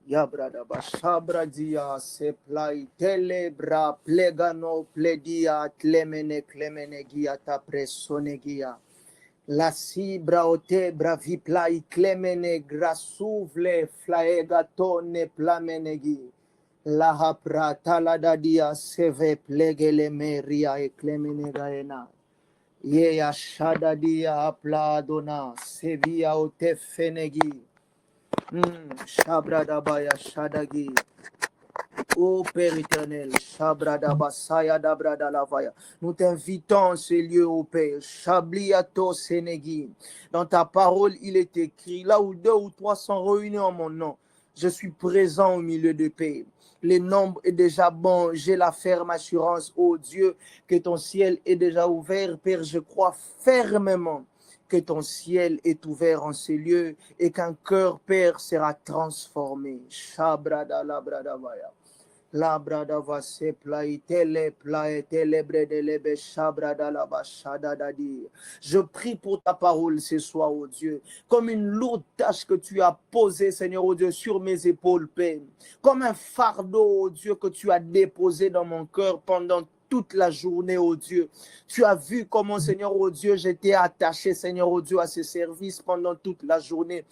Yabradaba Shabradia Seplai Telebra Plegano Pledia Tlemene Clemene Giata Presonegia La Sibra Otebra Viplai Clemene Grasuvle Flaegatone Plamenegi La Hapra Taladadia Seve Plegele Meria e Clemene Gaena Ye Ashadadia Apladona Sevia Otefenegi Shabradabaya Shadagi. Ô Père éternel, Shabradabasaya Dabradalavaya. Nous t'invitons en ce lieu, ô Père. Shabliato Sénégui. Dans ta parole, il est écrit, là où 2 ou 3 sont réunis en mon nom, je suis présent au milieu de paix. Le nombre est déjà bon. J'ai la ferme assurance, ô Dieu, que ton ciel est déjà ouvert. Père, je crois fermement que ton ciel est ouvert en ces lieux et qu'un cœur, Père, sera transformé. Shabradalabradavaya. La brada va se plaitele bredelebe shabrada la bashada dadi. Je prie pour ta parole ce soir, oh Dieu, comme une lourde tâche que tu as posée, Seigneur, oh Dieu, sur mes épaules, Père, comme un fardeau, oh Dieu, que tu as déposé dans mon cœur pendant toute la journée, oh Dieu. Tu as vu comment, Seigneur, oh Dieu, j'étais attaché, Seigneur, oh Dieu, à ce service pendant toute la journée.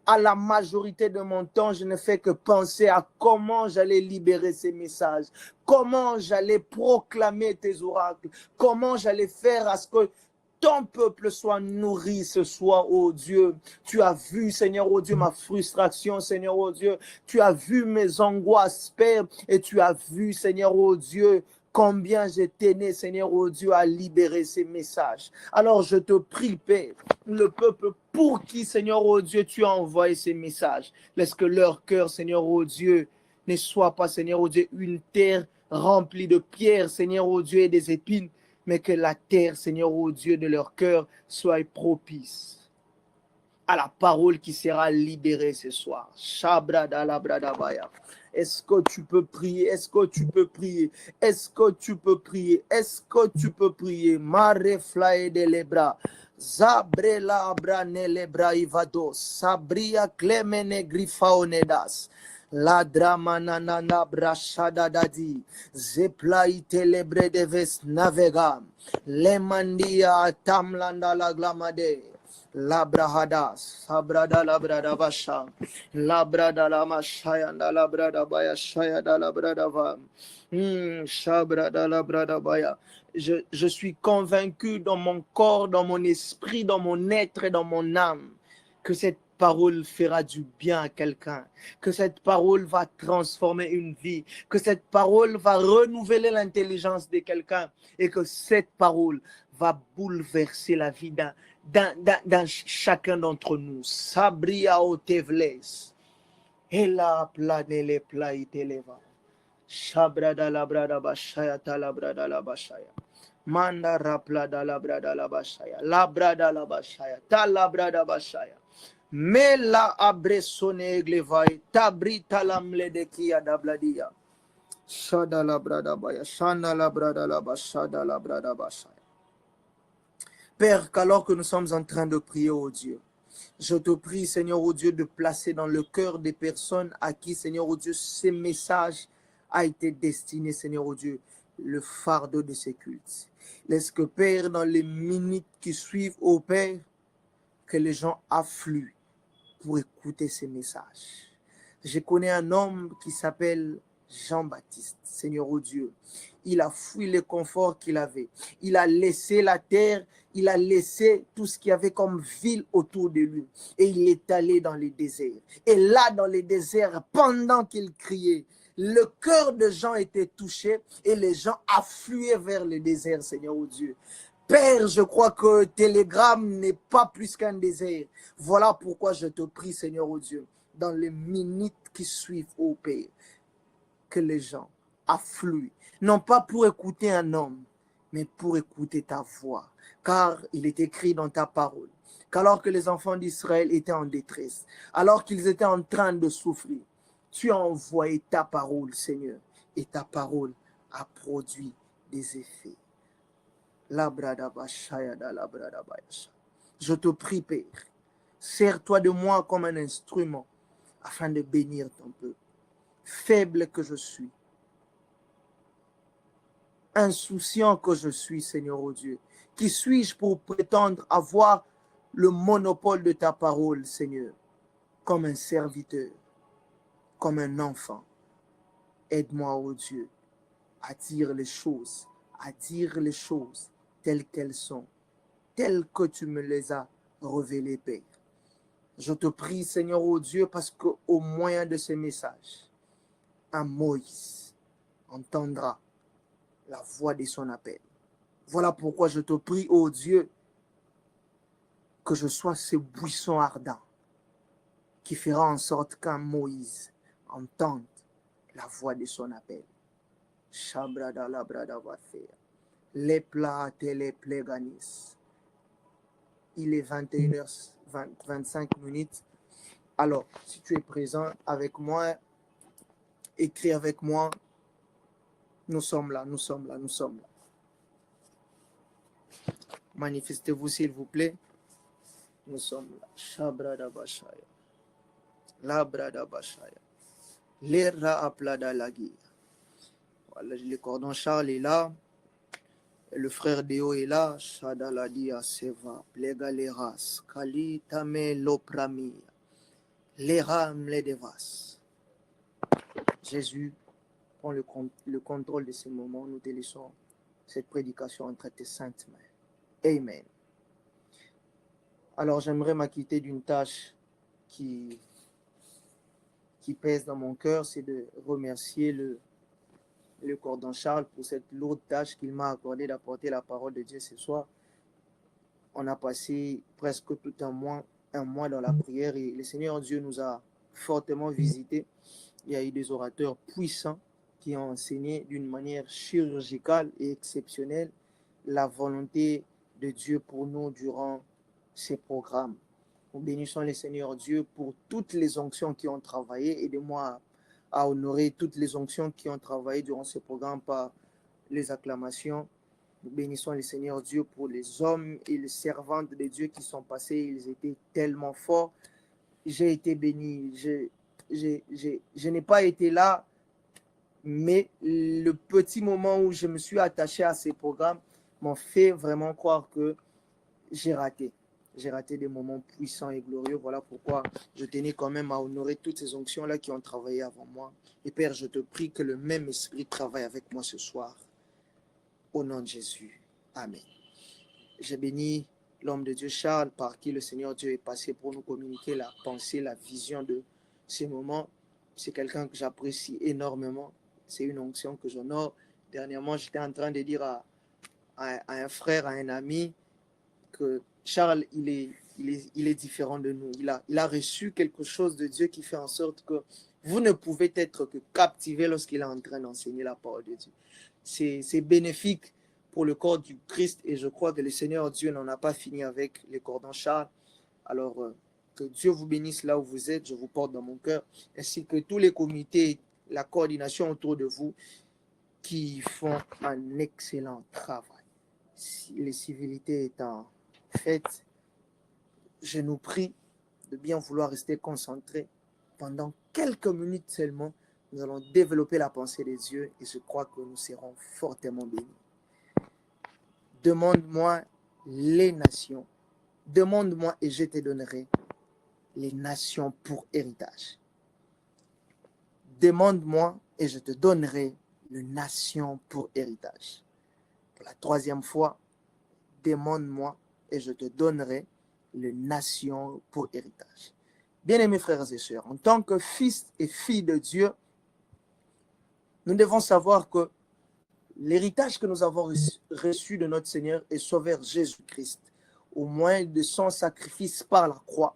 À la majorité de mon temps, je ne fais que penser à comment j'allais libérer ces messages, comment j'allais proclamer tes oracles, comment j'allais faire à ce que ton peuple soit nourri ce soir, oh Dieu. Tu as vu, Seigneur, oh Dieu, ma frustration, Seigneur, oh Dieu. Tu as vu mes angoisses, Père, et tu as vu, Seigneur, oh Dieu, combien je tenais, Seigneur, oh Dieu, à libérer ces messages. Alors je te prie, Père, le peuple pour qui, Seigneur, oh Dieu, tu as envoyé ces messages. Laisse que leur cœur, Seigneur, oh Dieu, ne soit pas, Seigneur, oh Dieu, une terre remplie de pierres, Seigneur, oh Dieu, et des épines, mais que la terre, Seigneur, oh Dieu, de leur cœur soit propice à la parole qui sera libérée ce soir. Shabradalabradabaya. Est-ce que tu peux prier? Est-ce que tu peux prier? Est-ce que tu peux prier? Est-ce que tu peux prier? Mareflae de lebra. Zabrela abrane lebra ivados. Sabria clemene grifaonedas. La dramanana brashada dadi. Zeplaite lebre deves navega. Lemandia tamlanda la glamade. Labrahadas, Sabrada Labrada Vasha, Labrada Lamashaya, Labrada Baya Shaya, Labrada Va, Shabrada Labrada Baya. Je suis convaincu dans mon corps, dans mon esprit, dans mon être et dans mon âme que cette parole fera du bien à quelqu'un, que cette parole va transformer une vie, que cette parole va renouveler l'intelligence de quelqu'un et que cette parole va bouleverser la vie dans chacun d'entre nous. Sabria otevles. Ela planele plaiteleva. Shabrada labrada bashaya talabrada la bashaya. Manda raplada labrada la bashaya. Labrada la bashaya. Talabrada bashaya. Mela abresone glevai. Tabrita lamle de kia dabladia. Shada labrada baya. Shana labrada la bashada labrada bashaya. Père, qu'alors que nous sommes en train de prier au Dieu, je te prie, Seigneur, au Dieu, de placer dans le cœur des personnes à qui, Seigneur, au Dieu, ces messages a été destiné, Seigneur, au Dieu, le fardeau de ces cultes. Laisse que, Père, dans les minutes qui suivent, au Père, que les gens affluent pour écouter ces messages. Je connais un homme qui s'appelle Jean-Baptiste, Seigneur, au Dieu. Il a fui le confort qu'il avait. Il a laissé la terre, il a laissé tout ce qu'il y avait comme ville autour de lui. Et il est allé dans les déserts. Et là, dans les déserts, pendant qu'il criait, le cœur de Jean était touché et les gens affluaient vers le désert, Seigneur, au Dieu. Père, je crois que Télégramme n'est pas plus qu'un désert. Voilà pourquoi je te prie, Seigneur, au Dieu, dans les minutes qui suivent, ô Père, que les gens affluent, non pas pour écouter un homme, mais pour écouter ta voix. Car il est écrit dans ta parole qu'alors que les enfants d'Israël étaient en détresse, alors qu'ils étaient en train de souffrir, tu as envoyé ta parole, Seigneur, et ta parole a produit des effets. Je te prie, Père, sers-toi de moi comme un instrument afin de bénir ton peuple. faible que je suis, insouciant que je suis, Seigneur oh Dieu. Qui suis-je pour prétendre avoir le monopole de ta parole, Seigneur, comme un serviteur, comme un enfant? Aide-moi, oh Dieu, à dire les choses telles qu'elles sont, telles que tu me les as révélées, Père. Je te prie, Seigneur, oh Dieu, parce qu'au moyen de ces messages, un Moïse entendra la voix de son appel. Voilà pourquoi je te prie, oh Dieu, que je sois ce buisson ardent qui fera en sorte qu'un Moïse entende la voix de son appel. Shabrada labrada vafea. Les plats les pléganis. Il est 21h25. Alors, si tu es présent avec moi, écris avec moi. Nous sommes là. Manifestez-vous s'il vous plaît. Nous sommes là. Shabrada bashaya. Labrada bashaya. L'era aplada lagir. Voilà, le cordon Charles est là. Le frère Déo est là. Shadaladia seva. Plegaleras. Kali tame loprami. Leram le devas. Jésus, prends le contrôle de ces moments. Nous te laissons cette prédication entre tes saintes mains. Amen. Alors, j'aimerais m'acquitter d'une tâche qui pèse dans mon cœur, c'est de remercier le cordon Charles pour cette lourde tâche qu'il m'a accordé d'apporter la parole de Dieu ce soir. On a passé presque tout un mois dans la prière et le Seigneur Dieu nous a fortement visités. Il y a eu des orateurs puissants qui ont enseigné d'une manière chirurgicale et exceptionnelle la volonté de Dieu pour nous durant ces programmes. Nous bénissons le Seigneur Dieu pour toutes les onctions qui ont travaillé. Aidez-moi à honorer toutes les onctions qui ont travaillé durant ce programme par les acclamations. Nous bénissons le Seigneur Dieu pour les hommes et les servantes de Dieu qui sont passés. Ils étaient tellement forts. J'ai été béni. Je n'ai pas été là, mais le petit moment où je me suis attaché à ces programmes m'ont fait vraiment croire que j'ai raté. J'ai raté des moments puissants et glorieux. Voilà pourquoi je tenais quand même à honorer toutes ces onctions-là qui ont travaillé avant moi. Et Père, je te prie que le même esprit travaille avec moi ce soir. Au nom de Jésus. Amen. J'ai béni l'homme de Dieu Charles par qui le Seigneur Dieu est passé pour nous communiquer la pensée, la vision de ces moments. C'est quelqu'un que j'apprécie énormément. C'est une onction que j'honore. Dernièrement, j'étais en train de dire à un frère, à un ami, que Charles, il est différent de nous. Il a reçu quelque chose de Dieu qui fait en sorte que vous ne pouvez être que captivé lorsqu'il est en train d'enseigner la parole de Dieu. C'est bénéfique pour le corps du Christ et je crois que le Seigneur Dieu n'en a pas fini avec les cordons Charles. Alors, que Dieu vous bénisse là où vous êtes, je vous porte dans mon cœur, ainsi que tous les comités, la coordination autour de vous qui font un excellent travail. Les civilités étant faites, je nous prie de bien vouloir rester concentrés. Pendant quelques minutes seulement, nous allons développer la pensée des dieux et je crois que nous serons fortement bénis. Demande-moi les nations. Demande-moi et je te donnerai les nations pour héritage. Demande-moi et je te donnerai les nations pour héritage. Pour la troisième fois, demande-moi et je te donnerai les nations pour héritage. Bien-aimés frères et sœurs, en tant que fils et filles de Dieu, nous devons savoir que l'héritage que nous avons reçu de notre Seigneur et Sauveur Jésus-Christ, au moyen de son sacrifice par la croix,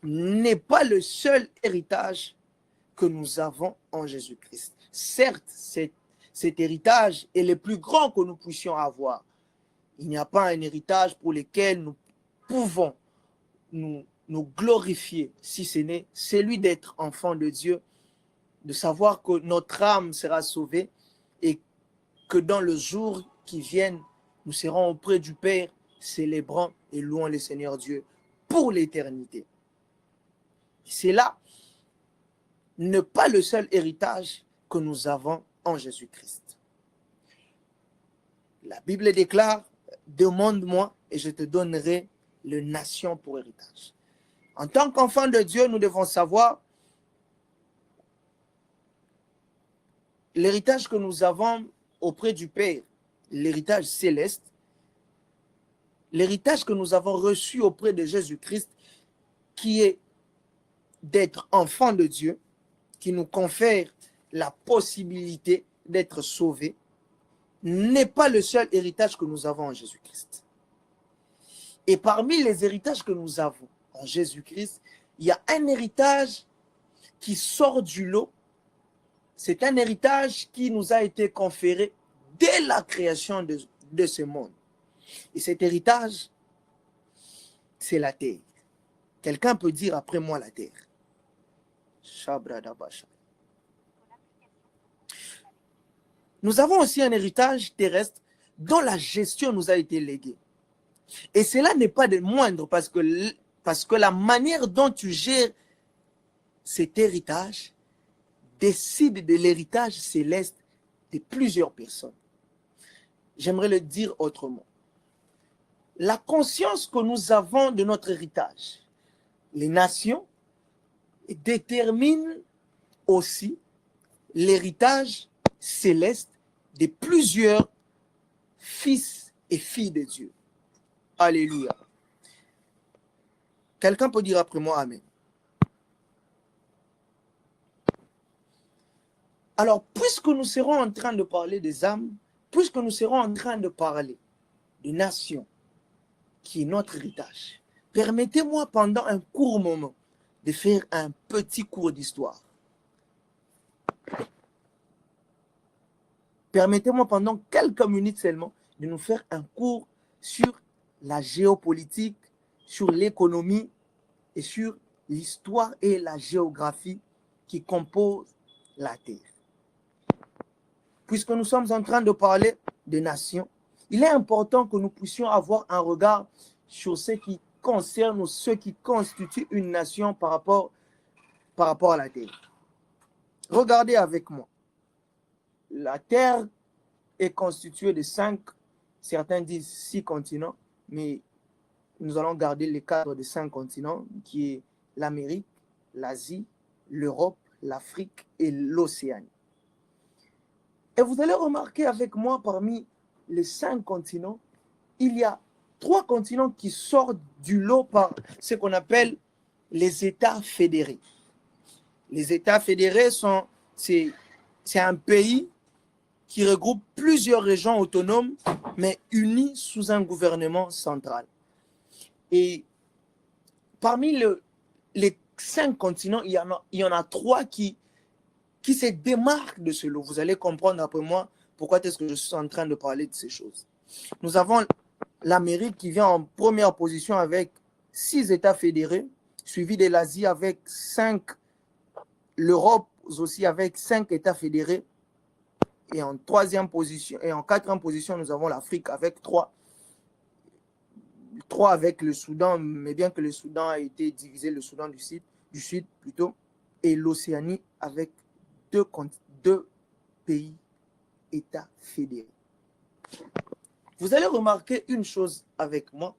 n'est pas le seul héritage que nous avons en Jésus-Christ. Certes, cet héritage est le plus grand que nous puissions avoir. Il n'y a pas un héritage pour lequel nous pouvons nous glorifier, si ce n'est celui d'être enfant de Dieu, de savoir que notre âme sera sauvée et que dans le jour qui vient, nous serons auprès du Père, célébrant et louant le Seigneur Dieu pour l'éternité. C'est là n'est pas le seul héritage que nous avons en Jésus-Christ. La Bible déclare, demande-moi et je te donnerai les nations pour héritage. En tant qu'enfants de Dieu, nous devons savoir l'héritage que nous avons auprès du Père, l'héritage céleste, l'héritage que nous avons reçu auprès de Jésus-Christ, qui est d'être enfants de Dieu, qui nous confère la possibilité d'être sauvés, n'est pas le seul héritage que nous avons en Jésus-Christ. Et parmi les héritages que nous avons en Jésus-Christ, il y a un héritage qui sort du lot. C'est un héritage qui nous a été conféré dès la création de ce monde. Et cet héritage, c'est la terre. Quelqu'un peut dire après moi la terre. Nous avons aussi un héritage terrestre dont la gestion nous a été léguée. Et cela n'est pas de moindre parce que la manière dont tu gères cet héritage décide de l'héritage céleste de plusieurs personnes. J'aimerais le dire autrement. La conscience que nous avons de notre héritage, les nations, déterminent aussi l'héritage céleste de plusieurs fils et filles de Dieu. Alléluia. Quelqu'un peut dire après moi Amen. Alors, puisque nous serons en train de parler des âmes, puisque nous serons en train de parler des nations, qui est notre héritage, permettez-moi pendant un court moment de faire un petit cours d'histoire. Permettez-moi pendant quelques minutes seulement de nous faire un cours sur la géopolitique, sur l'économie et sur l'histoire et la géographie qui composent la Terre. Puisque nous sommes en train de parler des nations, il est important que nous puissions avoir un regard sur ce qui concerne ou ce qui constitue une nation par rapport à la Terre. Regardez avec moi. La Terre est constituée de 5, certains disent 6 continents, mais nous allons garder le cadre de 5 continents, qui est l'Amérique, l'Asie, l'Europe, l'Afrique et l'Océanie. Et vous allez remarquer avec moi, parmi les 5 continents, il y a 3 continents qui sortent du lot par ce qu'on appelle les États fédérés. Les États fédérés c'est un pays qui regroupe plusieurs régions autonomes, mais unies sous un gouvernement central. Et parmi les 5 continents, il y en a 3 qui se démarquent de ce lot. Vous allez comprendre après moi pourquoi est-ce que je suis en train de parler de ces choses. Nous avons l'Amérique qui vient en première position avec 6 États fédérés, suivi de l'Asie avec 5, l'Europe aussi avec 5 États fédérés, et en 3e position, et en 4e position, nous avons l'Afrique avec 3 avec le Soudan, mais bien que le Soudan a été divisé, le Soudan du Sud plutôt, et l'Océanie avec 2 pays, États fédérés. Vous allez remarquer une chose avec moi,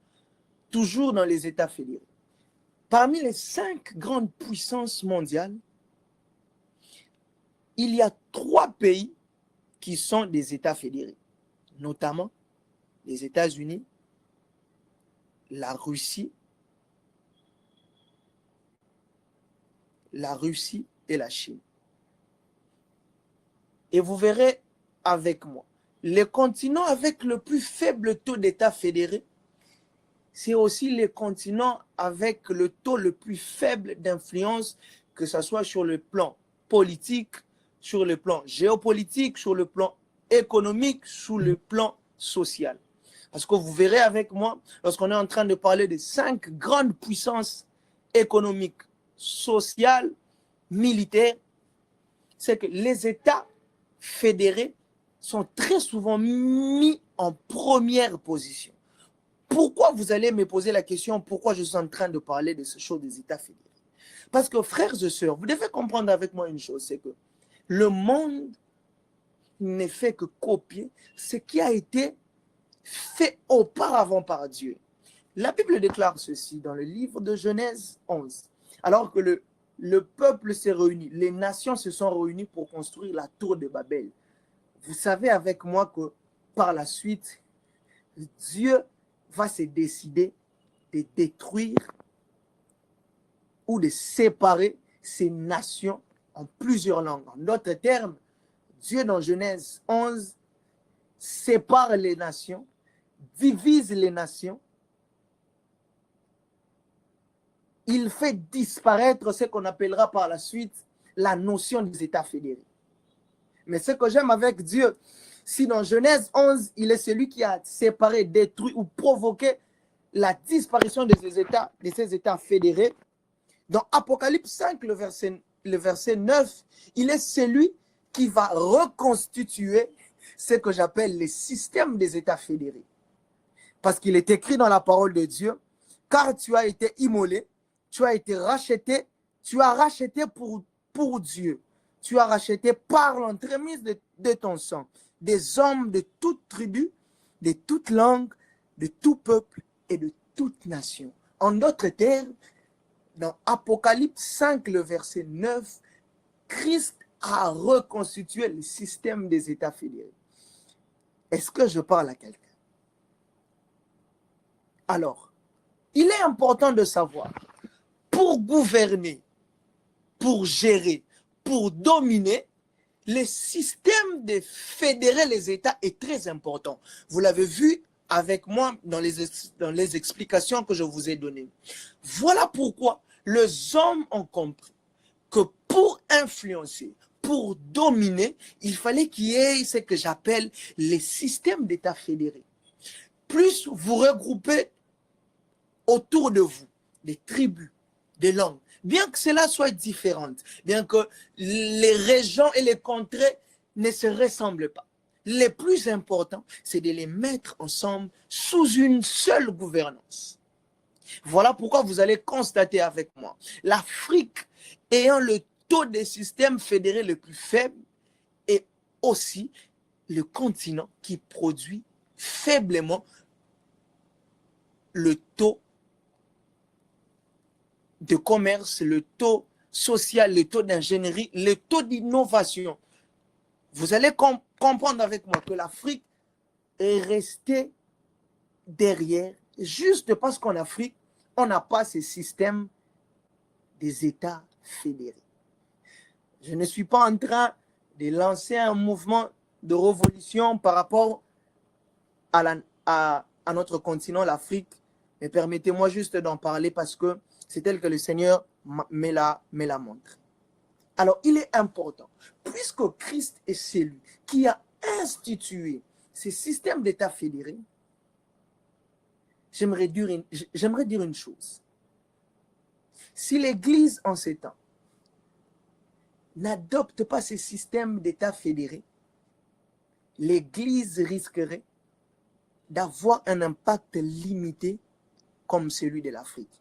toujours dans les États fédérés. Parmi les 5 grandes puissances mondiales, il y a 3 pays qui sont des États fédérés, notamment les États-Unis, la Russie et la Chine. Et vous verrez avec moi, le continent avec le plus faible taux d'États fédérés, c'est aussi le continent avec le taux le plus faible d'influence, que ce soit sur le plan politique, sur le plan géopolitique, sur le plan économique, sur le plan social. Parce que vous verrez avec moi, lorsqu'on est en train de parler des 5 grandes puissances économiques, sociales, militaires, c'est que les États fédérés sont très souvent mis en première position. Pourquoi vous allez me poser la question, pourquoi je suis en train de parler de ce chose des États fédérés? Parce que frères et sœurs, vous devez comprendre avec moi une chose, c'est que le monde n'est fait que copier ce qui a été fait auparavant par Dieu. La Bible déclare ceci dans le livre de Genèse 11. Alors que le peuple s'est réuni, les nations se sont réunies pour construire la tour de Babel. Vous savez avec moi que par la suite, Dieu va se décider de détruire ou de séparer ces nations en plusieurs langues. En d'autres termes, Dieu dans Genèse 11 sépare les nations, divise les nations. Il fait disparaître ce qu'on appellera par la suite la notion des États fédérés. Mais ce que j'aime avec Dieu, si dans Genèse 11, il est celui qui a séparé, détruit ou provoqué la disparition de ces États fédérés, dans Apocalypse 5, le verset 9, il est celui qui va reconstituer ce que j'appelle le système des États fédérés. Parce qu'il est écrit dans la parole de Dieu, car tu as été immolé, tu as été racheté, tu as racheté pour Dieu. Tu as racheté par l'entremise de ton sang des hommes de toute tribu, de toute langue, de tout peuple et de toute nation. En d'autres termes, dans Apocalypse 5, le verset 9, Christ a reconstitué le système des États fédérés. Est-ce que je parle à quelqu'un? Alors, il est important de savoir, pour gouverner, pour gérer, pour dominer, le système de fédérer les États est très important. Vous l'avez vu avec moi dans les explications que je vous ai données. Voilà pourquoi les hommes ont compris que pour influencer, pour dominer, il fallait qu'il y ait ce que j'appelle les systèmes d'États fédérés. Plus vous regroupez autour de vous des tribus, des langues, bien que cela soit différent, bien que les régions et les contrées ne se ressemblent pas. Le plus important, c'est de les mettre ensemble sous une seule gouvernance. Voilà pourquoi vous allez constater avec moi, l'Afrique ayant le taux de système fédéré le plus faible est aussi le continent qui produit faiblement le taux de commerce, le taux social, le taux d'ingénierie, le taux d'innovation. Vous allez comprendre avec moi que l'Afrique est restée derrière juste parce qu'en Afrique, on n'a pas ce système des États fédérés. Je ne suis pas en train de lancer un mouvement de révolution par rapport à notre continent, l'Afrique, mais permettez-moi juste d'en parler parce que c'est tel que le Seigneur me la montre. Alors, il est important, puisque Christ est celui qui a institué ce système d'État fédéré, j'aimerais dire une chose. Si l'Église en ces temps n'adopte pas ce système d'État fédéré, l'Église risquerait d'avoir un impact limité comme celui de l'Afrique.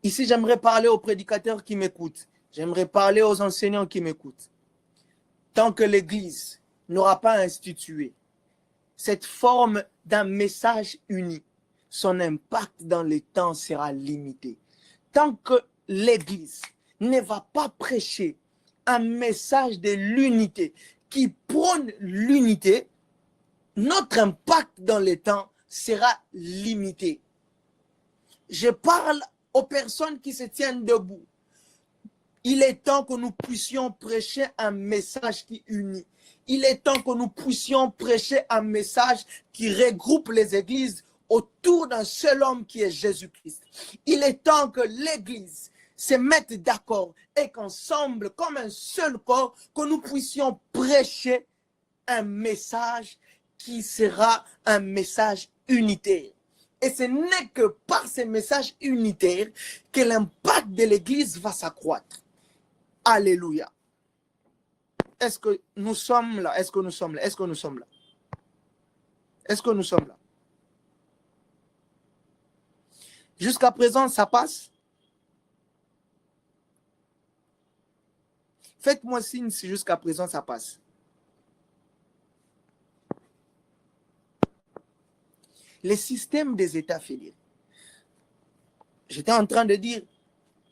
Ici, j'aimerais parler aux prédicateurs qui m'écoutent. J'aimerais parler aux enseignants qui m'écoutent. Tant que l'Église n'aura pas institué cette forme d'un message uni, son impact dans le temps sera limité. Tant que l'Église ne va pas prêcher un message de l'unité qui prône l'unité, notre impact dans le temps sera limité. Je parle aux personnes qui se tiennent debout. Il est temps que nous puissions prêcher un message qui unit. Il est temps que nous puissions prêcher un message qui regroupe les églises autour d'un seul homme qui est Jésus-Christ. Il est temps que l'église se mette d'accord et qu'ensemble, comme un seul corps, que nous puissions prêcher un message qui sera un message unitaire. Et ce n'est que par ces messages unitaires que l'impact de l'église va s'accroître. Alléluia. Est-ce que nous sommes là? Est-ce que nous sommes là? Est-ce que nous sommes là? Est-ce que nous sommes là? Jusqu'à présent, ça passe? Faites-moi signe si jusqu'à présent ça passe. Les systèmes des États fédérés. J'étais en train de dire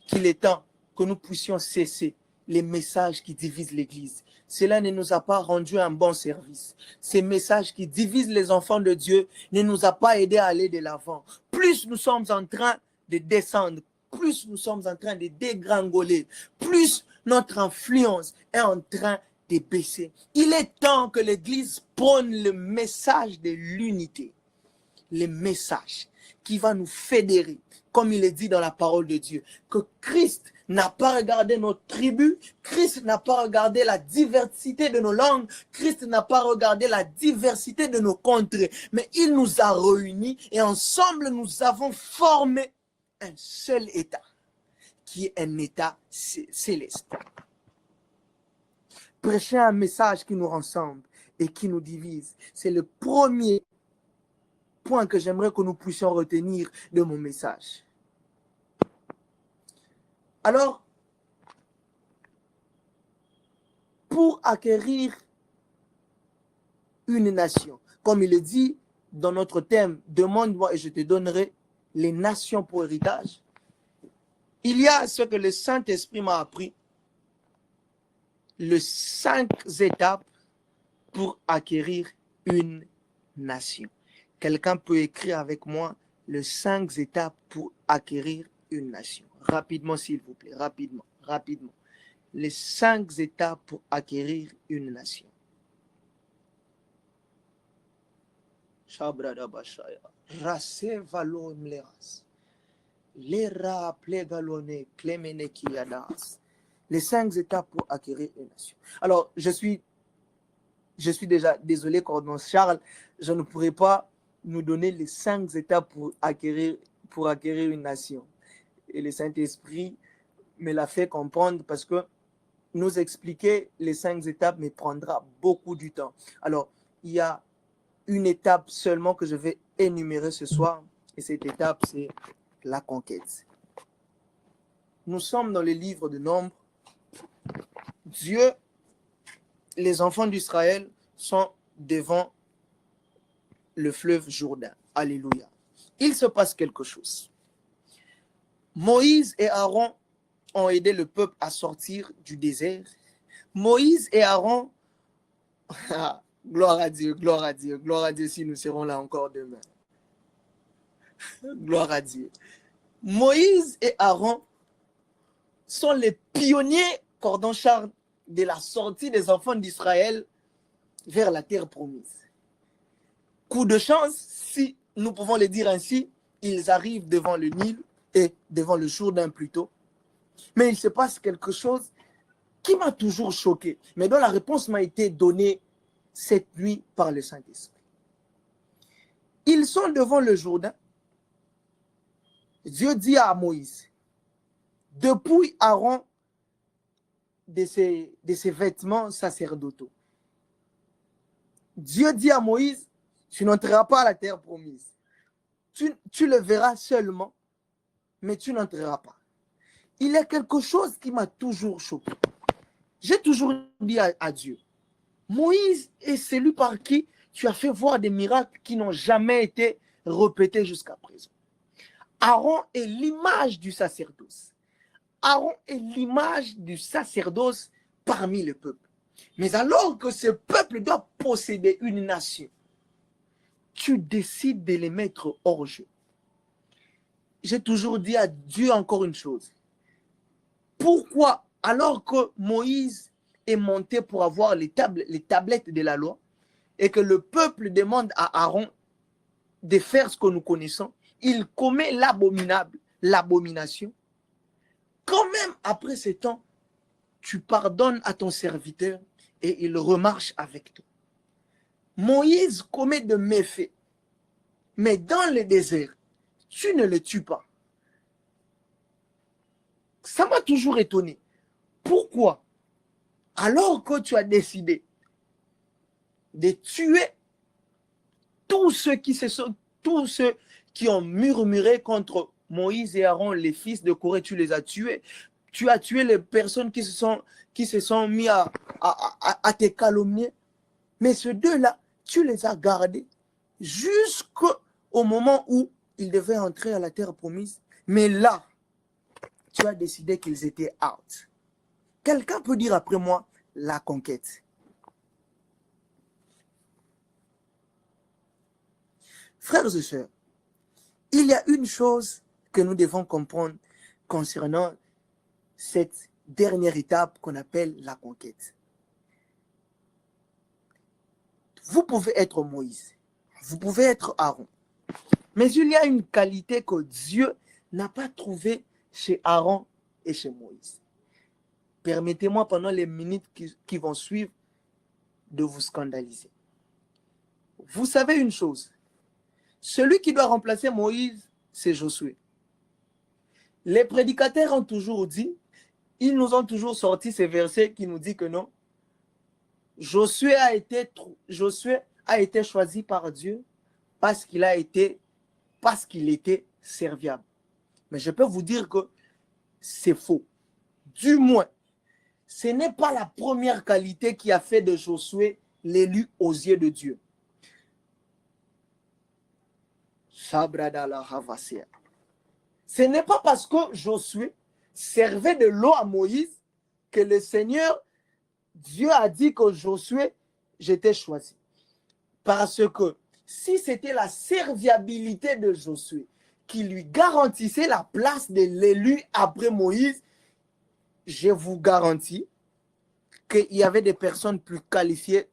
qu'il est temps que nous puissions cesser les messages qui divisent l'Église. Cela ne nous a pas rendu un bon service. Ces messages qui divisent les enfants de Dieu ne nous a pas aidés à aller de l'avant. Plus nous sommes en train de descendre, plus nous sommes en train de dégringoler, plus notre influence est en train de baisser. Il est temps que l'Église prône le message de l'unité. Le message qui va nous fédérer, comme il est dit dans la parole de Dieu, que Christ n'a pas regardé notre tribu, Christ n'a pas regardé la diversité de nos langues, Christ n'a pas regardé la diversité de nos contrées, mais il nous a réunis et ensemble nous avons formé un seul État, qui est un État céleste. Prêcher un message qui nous rassemble et qui nous divise, c'est le premier point que j'aimerais que nous puissions retenir de mon message. Alors, pour acquérir une nation, comme il est dit dans notre thème, demande-moi et je te donnerai les nations pour héritage, il y a ce que le Saint-Esprit m'a appris, les 5 étapes pour acquérir une nation. Quelqu'un peut écrire avec moi les 5 étapes pour acquérir une nation. Rapidement, s'il vous plaît. Rapidement. Les 5 étapes pour acquérir une nation. Les 5 étapes pour acquérir une nation. Alors, je suis déjà désolé, coordonnant Charles, je ne pourrai pas nous donner les 5 étapes pour acquérir une nation. Et le Saint-Esprit me l'a fait comprendre parce que nous expliquer les 5 étapes me prendra beaucoup du temps. Alors, il y a une étape seulement que je vais énumérer ce soir, et cette étape, c'est la conquête. Nous sommes dans le livre de Nombres. Dieu, les enfants d'Israël sont devant le fleuve Jourdain. Alléluia. Il se passe quelque chose. Moïse et Aaron ont aidé le peuple à sortir du désert. Moïse et Aaron, gloire à Dieu si nous serons là encore demain. Gloire à Dieu. Moïse et Aaron sont les pionniers, cordon Charles, de la sortie des enfants d'Israël vers la terre promise. Coup de chance, si nous pouvons le dire ainsi, ils arrivent devant le Nil et devant le Jourdain plutôt. Mais il se passe quelque chose qui m'a toujours choqué, mais dont la réponse m'a été donnée cette nuit par le Saint-Esprit. Ils sont devant le Jourdain. Dieu dit à Moïse, depuis Aaron de ses vêtements sacerdotaux. Dieu dit à Moïse, tu n'entreras pas à la terre promise. Tu le verras seulement, mais tu n'entreras pas. Il y a quelque chose qui m'a toujours choqué. J'ai toujours dit à Dieu, Moïse est celui par qui tu as fait voir des miracles qui n'ont jamais été répétés jusqu'à présent. Aaron est l'image du sacerdoce. Aaron est l'image du sacerdoce parmi le peuple. Mais alors que ce peuple doit posséder une nation, tu décides de les mettre hors jeu. J'ai toujours dit à Dieu encore une chose. Pourquoi, alors que Moïse est monté pour avoir les tablettes de la loi, et que le peuple demande à Aaron de faire ce que nous connaissons, il commet l'abomination. Quand même, après ce temps, tu pardonnes à ton serviteur et il remarche avec toi. Moïse commet de méfaits, mais dans le désert, tu ne le tues pas. Ça m'a toujours étonné. Pourquoi? Alors que tu as décidé de tuer tous ceux qui ont murmuré contre Moïse et Aaron, les fils de Corée, tu les as tués. Tu as tué les personnes qui se sont mis à te calomnier. Mais ces deux-là, tu les as gardés jusqu'au moment où ils devaient entrer à la terre promise. Mais là, tu as décidé qu'ils étaient out. Quelqu'un peut dire après moi la conquête. Frères et sœurs, il y a une chose que nous devons comprendre concernant cette dernière étape qu'on appelle la conquête. Vous pouvez être Moïse, vous pouvez être Aaron, mais il y a une qualité que Dieu n'a pas trouvée chez Aaron et chez Moïse. Permettez-moi pendant les minutes qui vont suivre de vous scandaliser. Vous savez une chose, celui qui doit remplacer Moïse, c'est Josué. Les prédicateurs ont toujours dit, ils nous ont toujours sorti ces versets qui nous disent que non, Josué a été choisi par Dieu parce qu'il était serviable. Mais je peux vous dire que c'est faux. Du moins, ce n'est pas la première qualité qui a fait de Josué l'élu aux yeux de Dieu. Ce n'est pas parce que Josué servait de l'eau à Moïse que le Seigneur, Dieu a dit que Josué, j'étais choisi. Parce que si c'était la serviabilité de Josué qui lui garantissait la place de l'élu après Moïse, je vous garantis qu'il y avait des personnes plus qualifiées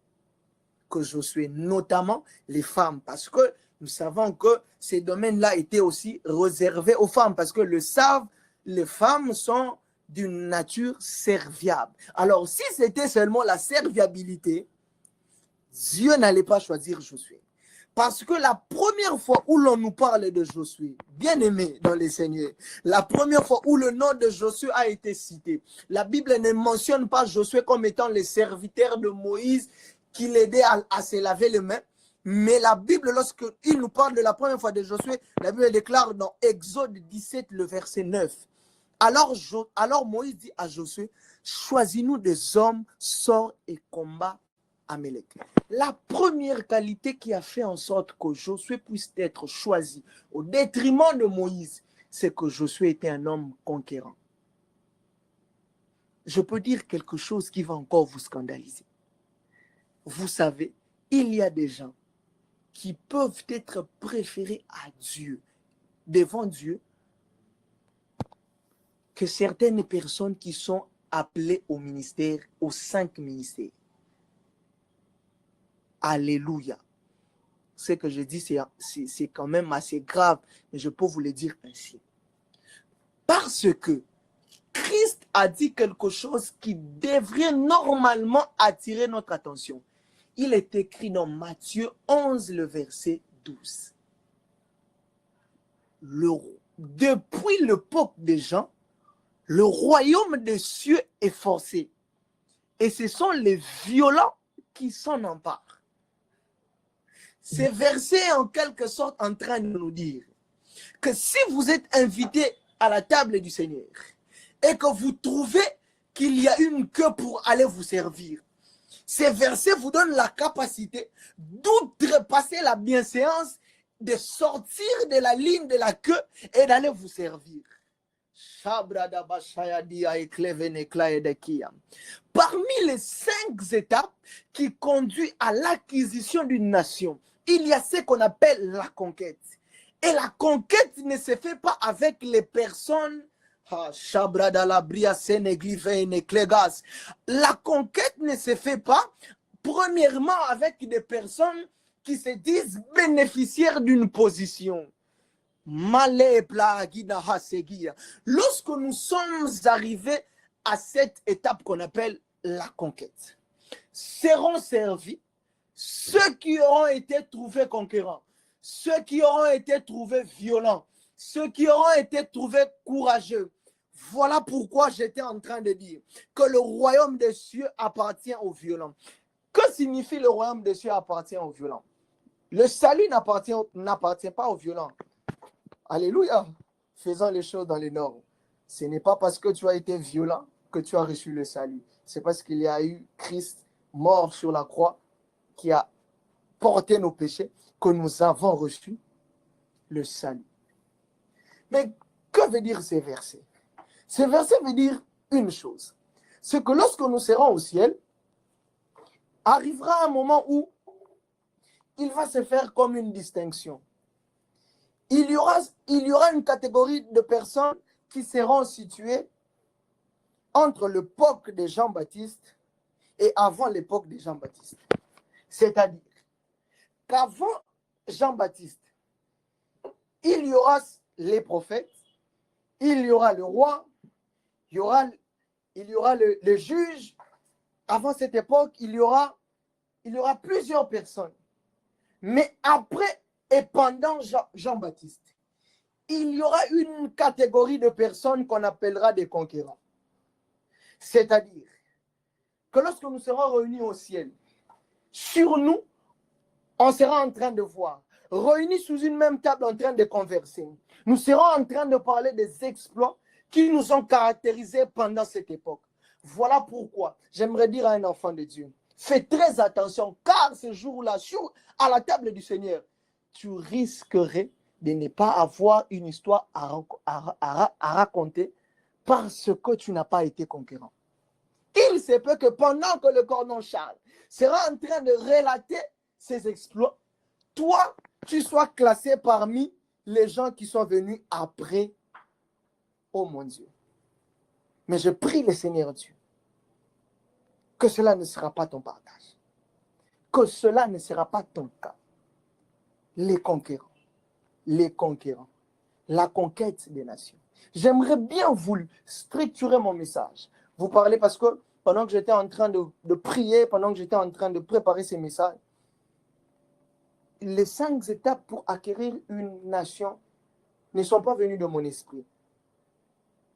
que Josué, notamment les femmes, parce que nous savons que ces domaines-là étaient aussi réservés aux femmes, parce que les femmes sont d'une nature serviable. Alors, si c'était seulement la serviabilité, Dieu n'allait pas choisir Josué. Parce que la première fois où l'on nous parle de Josué, bien aimé dans les Seigneurs, la première fois où le nom de Josué a été cité, la Bible ne mentionne pas Josué comme étant le serviteur de Moïse qui l'aidait à se laver les mains. Mais la Bible, lorsqu'il nous parle de la première fois de Josué, la Bible déclare dans Exode 17, le verset 9. Alors Moïse dit à Josué, choisis-nous des hommes, sors et combat Amélec. La première qualité qui a fait en sorte que Josué puisse être choisi au détriment de Moïse, c'est que Josué était un homme conquérant. Je peux dire quelque chose qui va encore vous scandaliser. Vous savez, il y a des gens qui peuvent être préférés à Dieu, devant Dieu, que certaines personnes qui sont appelées au ministère, aux 5 ministères. Alléluia. Ce que je dis, c'est quand même assez grave, mais je peux vous le dire ainsi. Parce que Christ a dit quelque chose qui devrait normalement attirer notre attention. Il est écrit dans Matthieu 11, le verset 12. Depuis l'époque des gens, le royaume des cieux est forcé. Et ce sont les violents qui s'en emparent. Ces versets est en quelque sorte en train de nous dire que si vous êtes invité à la table du Seigneur et que vous trouvez qu'il y a une queue pour aller vous servir, ces versets vous donnent la capacité d'outrepasser la bienséance, de sortir de la ligne de la queue et d'aller vous servir. Parmi les 5 étapes qui conduisent à l'acquisition d'une nation, il y a ce qu'on appelle la conquête. Et la conquête ne se fait pas avec les personnes. La conquête ne se fait pas, premièrement, avec des personnes qui se disent bénéficiaires d'une position. Lorsque nous sommes arrivés à cette étape qu'on appelle la conquête, seront servis ceux qui auront été trouvés conquérants, ceux qui auront été trouvés violents, ceux qui auront été trouvés courageux. Voilà pourquoi j'étais en train de dire que le royaume des cieux appartient aux violents. Que signifie le royaume des cieux appartient aux violents? Le salut n'appartient pas aux violents. Alléluia. Faisons les choses dans les normes. Ce n'est pas parce que tu as été violent que tu as reçu le salut. C'est parce qu'il y a eu Christ mort sur la croix qui a porté nos péchés que nous avons reçu le salut. Mais que veut dire ces versets? Ces versets veulent dire une chose. C'est que lorsque nous serons au ciel, arrivera un moment où il va se faire comme une distinction. Il y aura une catégorie de personnes qui seront situées entre l'époque de Jean-Baptiste et avant l'époque de Jean-Baptiste. C'est-à-dire qu'avant Jean-Baptiste, il y aura les prophètes, il y aura le roi, il y aura le juge. Avant cette époque, il y aura plusieurs personnes. Mais après et pendant Jean-Baptiste, il y aura une catégorie de personnes qu'on appellera des conquérants. C'est-à-dire que lorsque nous serons réunis au ciel, sur nous, on sera en train de voir, réunis sous une même table en train de converser. Nous serons en train de parler des exploits qui nous ont caractérisés pendant cette époque. Voilà pourquoi j'aimerais dire à un enfant de Dieu, fais très attention, car ce jour-là, à la table du Seigneur, tu risquerais de ne pas avoir une histoire à raconter parce que tu n'as pas été conquérant. Il se peut que pendant que le cordon Charles sera en train de relater ses exploits, toi, tu sois classé parmi les gens qui sont venus après. Oh mon Dieu. Mais je prie le Seigneur Dieu que cela ne sera pas ton partage, que cela ne sera pas ton cas. Les conquérants, la conquête des nations. J'aimerais bien vous structurer mon message. Vous parlez parce que pendant que j'étais en train de prier, pendant que j'étais en train de préparer ces messages, les 5 étapes pour acquérir une nation ne sont pas venues de mon esprit,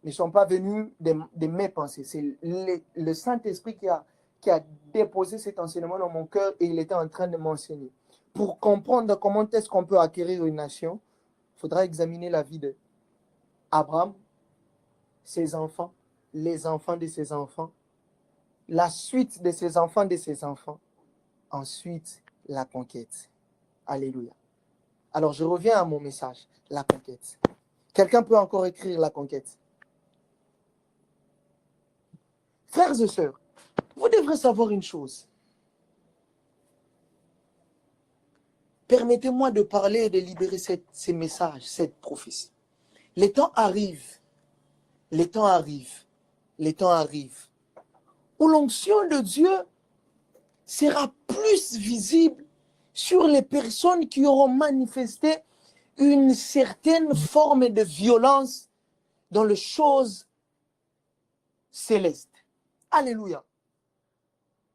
ne sont pas venues de mes pensées. C'est le Saint-Esprit qui a déposé cet enseignement dans mon cœur et il était en train de m'enseigner. Pour comprendre comment est-ce qu'on peut acquérir une nation, il faudra examiner la vie d'Abraham, ses enfants, les enfants de ses enfants, la suite de ses enfants, ensuite la conquête. Alléluia. Alors je reviens à mon message, la conquête. Quelqu'un peut encore écrire la conquête? Frères et sœurs, vous devrez savoir une chose. Permettez-moi de parler et de libérer ces messages, cette prophétie. Les temps arrivent, où l'onction de Dieu sera plus visible sur les personnes qui auront manifesté une certaine forme de violence dans les choses célestes. Alléluia.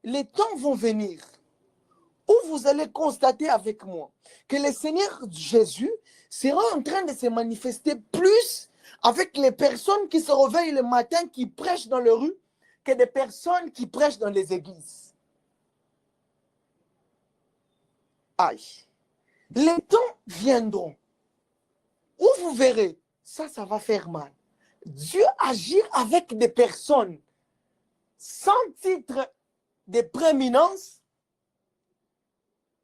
Les temps vont venir où vous allez constater avec moi que le Seigneur Jésus sera en train de se manifester plus avec les personnes qui se réveillent le matin, qui prêchent dans les rues, que des personnes qui prêchent dans les églises. Aïe. Les temps viendront où vous verrez, ça va faire mal. Dieu agir avec des personnes sans titre de prééminence,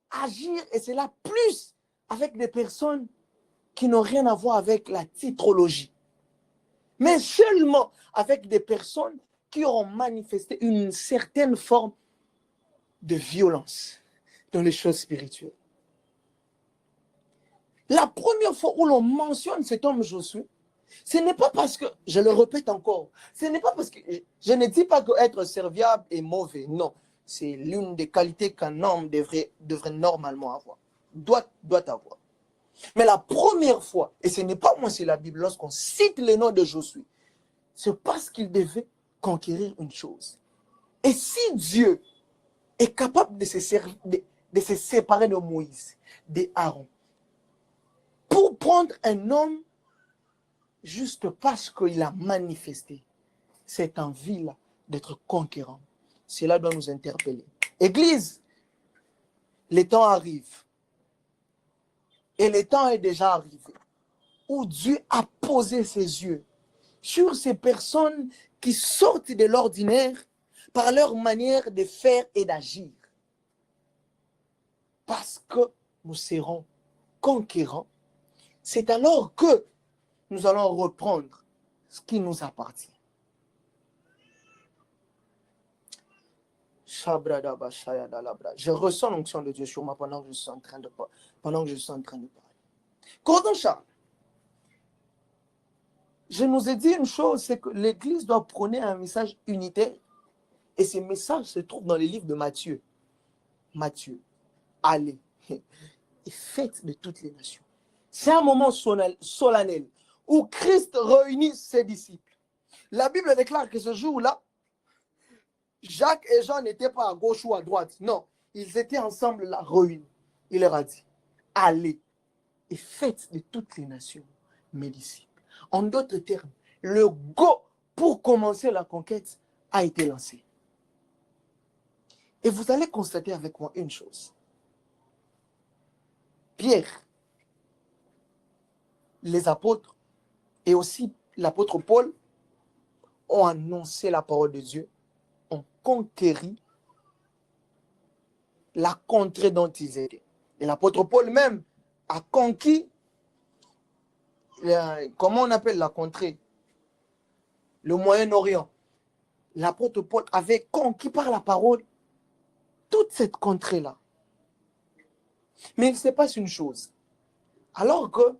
agir, et c'est là plus avec des personnes qui n'ont rien à voir avec la titrologie, mais seulement avec des personnes qui auront manifesté une certaine forme de violence dans les choses spirituelles. La première fois où l'on mentionne cet homme Josué, ce n'est pas parce que, je le répète encore, ce n'est pas parce que, je ne dis pas qu'être serviable est mauvais, non. C'est l'une des qualités qu'un homme devrait normalement avoir, doit avoir. Mais la première fois, et ce n'est pas moi, c'est la Bible, lorsqu'on cite le nom de Josué, c'est parce qu'il devait conquérir une chose. Et si Dieu est capable de se séparer de Moïse, d'Aaron, pour prendre un homme juste parce qu'il a manifesté cette envie-là d'être conquérant, cela doit nous interpeller. Église, les temps arrivent. Et le temps est déjà arrivé où Dieu a posé ses yeux sur ces personnes qui sortent de l'ordinaire par leur manière de faire et d'agir. Parce que nous serons conquérants, c'est alors que nous allons reprendre ce qui nous appartient. Je ressens l'onction de Dieu sur moi pendant que je suis en train de parler. Cordon Charles, je nous ai dit une chose, c'est que l'Église doit prôner un message unitaire. Et ce message se trouve dans les livres de Matthieu. Matthieu, allez et faites de toutes les nations. C'est un moment solennel où Christ réunit ses disciples. La Bible déclare que ce jour-là, Jacques et Jean n'étaient pas à gauche ou à droite. Non, ils étaient ensemble là, réunis. Il leur a dit, allez et faites de toutes les nations mes disciples. En d'autres termes, le go pour commencer la conquête a été lancé. Et vous allez constater avec moi une chose. Pierre, les apôtres et aussi l'apôtre Paul ont annoncé la parole de Dieu, ont conquéri la contrée dont ils étaient. Et l'apôtre Paul même a conquis, comment on appelle la contrée? Le Moyen-Orient. L'apôtre Paul avait conquis par la parole toute cette contrée-là. Mais il se passe une chose. Alors que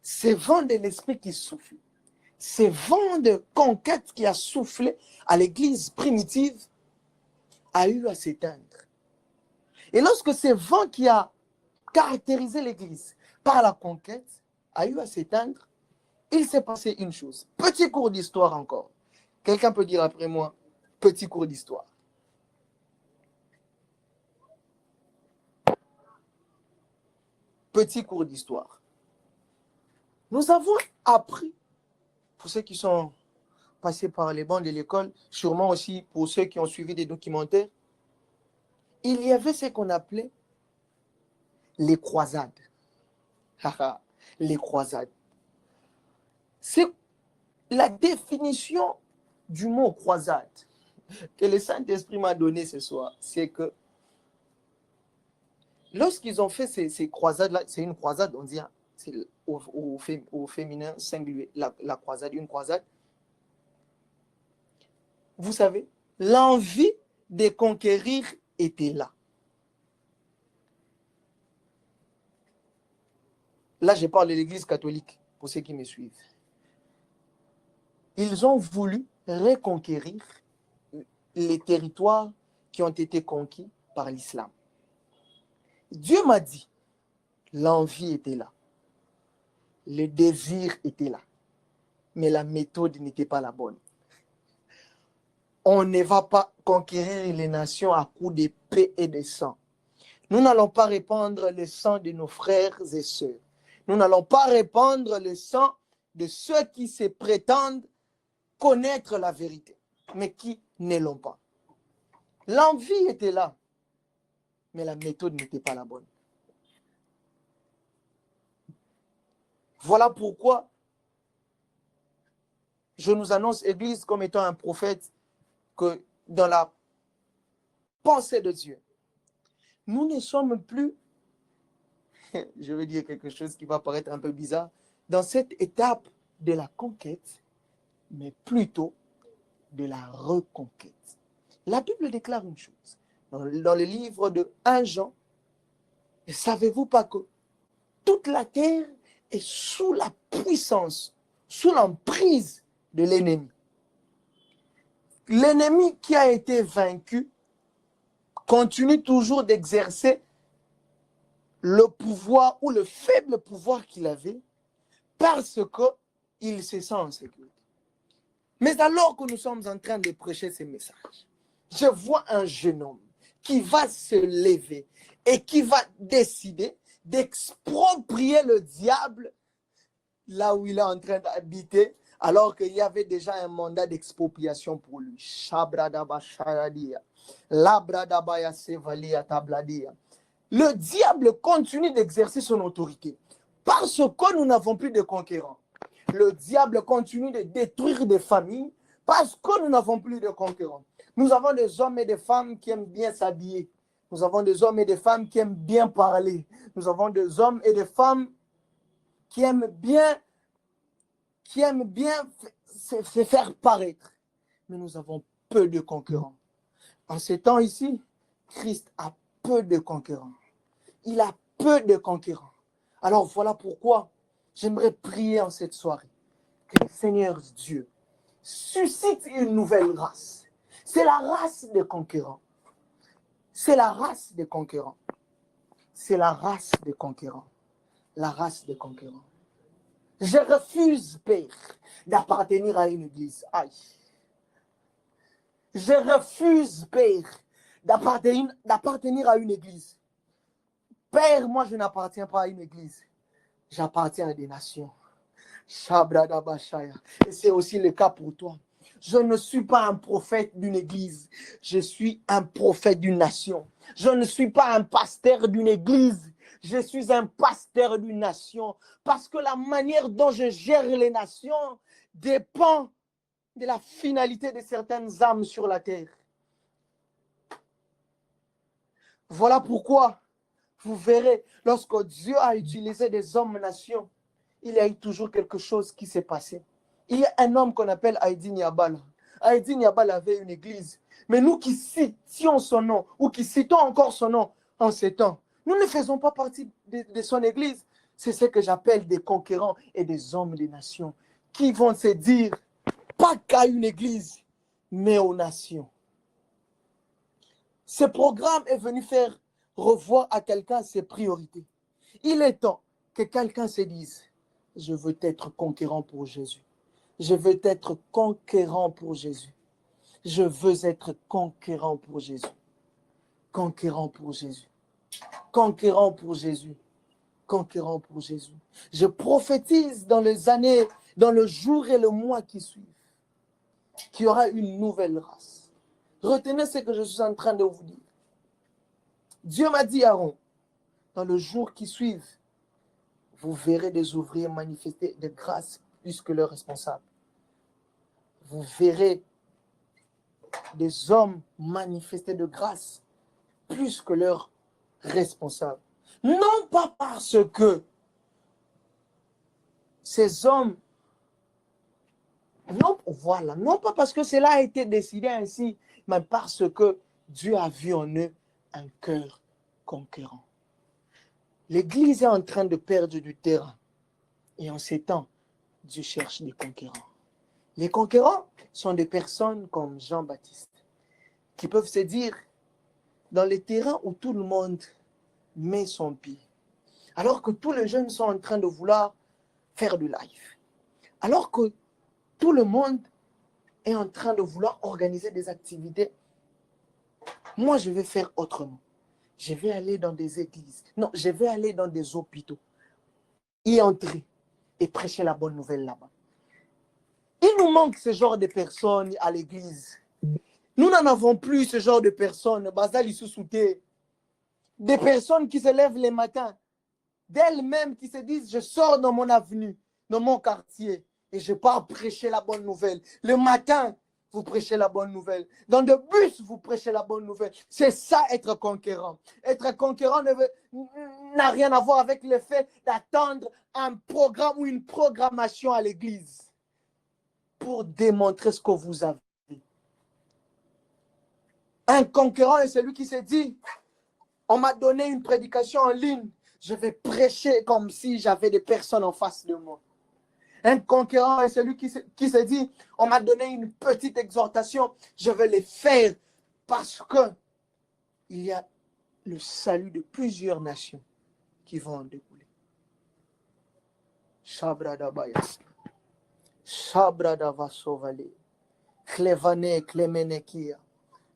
ces vents de l'esprit qui soufflent, ces vents de conquête qui a soufflé à l'église primitive, a eu à s'éteindre. Et lorsque ces vents qui a caractérisé l'église par la conquête a eu à s'éteindre, il s'est passé une chose. Petit cours d'histoire encore. Quelqu'un peut dire après moi, petit cours d'histoire. Petit cours d'histoire. Nous avons appris, pour ceux qui sont passés par les bancs de l'école, sûrement aussi pour ceux qui ont suivi des documentaires, il y avait ce qu'on appelait les croisades. Les croisades. C'est la définition du mot croisade que le Saint-Esprit m'a donné ce soir. C'est que lorsqu'ils ont fait ces croisades-là, c'est une croisade, on dit, c'est au féminin singulier, la croisade, une croisade. Vous savez, l'envie de conquérir était là. Là, je parle de l'Église catholique, pour ceux qui me suivent. Ils ont voulu reconquérir les territoires qui ont été conquis par l'islam. Dieu m'a dit, l'envie était là, le désir était là, mais la méthode n'était pas la bonne. On ne va pas conquérir les nations à coups d'épée et de sang. Nous n'allons pas répandre le sang de nos frères et sœurs. Nous n'allons pas répandre le sang de ceux qui se prétendent connaître la vérité, mais qui ne l'ont pas. L'envie était là, mais la méthode n'était pas la bonne. Voilà pourquoi je nous annonce Église comme étant un prophète que dans la pensée de Dieu, nous ne sommes plus, je vais dire quelque chose qui va paraître un peu bizarre, dans cette étape de la conquête, mais plutôt de la reconquête. La Bible déclare une chose. Dans le livre de 1 Jean, ne savez-vous pas que toute la terre est sous la puissance, sous l'emprise de l'ennemi. L'ennemi qui a été vaincu continue toujours d'exercer le pouvoir ou le faible pouvoir qu'il avait parce qu'il se sent en sécurité. Mais alors que nous sommes en train de prêcher ces messages, je vois un jeune homme qui va se lever et qui va décider d'exproprier le diable là où il est en train d'habiter, alors qu'il y avait déjà un mandat d'expropriation pour lui. Le diable continue d'exercer son autorité parce que nous n'avons plus de conquérants. le diable continue de détruire des familles parce que nous n'avons plus de concurrents. Nous avons des hommes et des femmes qui aiment bien s'habiller. Nous avons des hommes et des femmes qui aiment bien parler. Nous avons des hommes et des femmes qui aiment bien se faire paraître. Mais nous avons peu de concurrents. En ces temps ici, Christ a peu de concurrents. Il a peu de concurrents. Alors voilà pourquoi j'aimerais prier en cette soirée que le Seigneur Dieu suscite une nouvelle race. C'est la race des concurrents. C'est la race des concurrents. C'est la race des concurrents. La race des concurrents. Je refuse, Père, d'appartenir à une église. Aïe. Je refuse, Père, d'appartenir à une église. Père, moi, je n'appartiens pas à une église. J'appartiens à des nations. Et c'est aussi le cas pour toi. Je ne suis pas un prophète d'une église. Je suis un prophète d'une nation. Je ne suis pas un pasteur d'une église. Je suis un pasteur d'une nation. Parce que la manière dont je gère les nations dépend de la finalité de certaines âmes sur la terre. Voilà pourquoi vous verrez, lorsque Dieu a utilisé des hommes-nations, il y a eu toujours quelque chose qui s'est passé. Il y a un homme qu'on appelle Haïdi Niabal. Haïdi Niabal avait une église. Mais nous qui citions son nom, ou qui citons encore son nom en ces temps, nous ne faisons pas partie de son église. C'est ce que j'appelle des conquérants et des hommes des nations qui vont se dire, pas qu'à une église, mais aux nations. Ce programme est venu faire revoir à quelqu'un ses priorités. Il est temps que quelqu'un se dise, je veux être conquérant pour Jésus. Je veux être conquérant pour Jésus. Je veux être conquérant pour Jésus. Conquérant pour Jésus. Conquérant pour Jésus. Conquérant pour Jésus. Je prophétise dans les années, dans le jour et le mois qui suivent, qu'il y aura une nouvelle race. Retenez ce que je suis en train de vous dire. Dieu m'a dit, Aaron, dans le jour qui suit, vous verrez des ouvriers manifester de grâce plus que leurs responsables. Vous verrez des hommes manifester de grâce plus que leurs responsables. Non pas parce que ces hommes, non pas parce que cela a été décidé ainsi, mais parce que Dieu a vu en eux un cœur conquérant. L'Église est en train de perdre du terrain. Et en ces temps, Dieu cherche des conquérants. Les conquérants sont des personnes comme Jean-Baptiste, qui peuvent se dire, dans les terrains où tout le monde met son pied, alors que tous les jeunes sont en train de vouloir faire du live, alors que tout le monde est en train de vouloir organiser des activités, moi je vais faire autrement. Je vais aller dans des églises. Non, je vais aller dans des hôpitaux. Y entrer et prêcher la bonne nouvelle là-bas. Il nous manque ce genre de personnes à l'église. Nous n'en avons plus ce genre de personnes. Des personnes qui se lèvent les matins, d'elles-mêmes qui se disent, je sors dans mon avenue, dans mon quartier, et je pars prêcher la bonne nouvelle. Le matin, vous prêchez la bonne nouvelle. Dans le bus, vous prêchez la bonne nouvelle. C'est ça, être conquérant. Être conquérant n'a rien à voir avec le fait d'attendre un programme ou une programmation à l'église pour démontrer ce que vous avez. Un conquérant est celui qui se dit, on m'a donné une prédication en ligne, je vais prêcher comme si j'avais des personnes en face de moi. Un conquérant est celui qui se dit, on m'a donné une petite exhortation, je vais les faire parce que il y a le salut de plusieurs nations qui vont en découler. Shabradabayas. Shabradavasovale. Klevane klemenekia.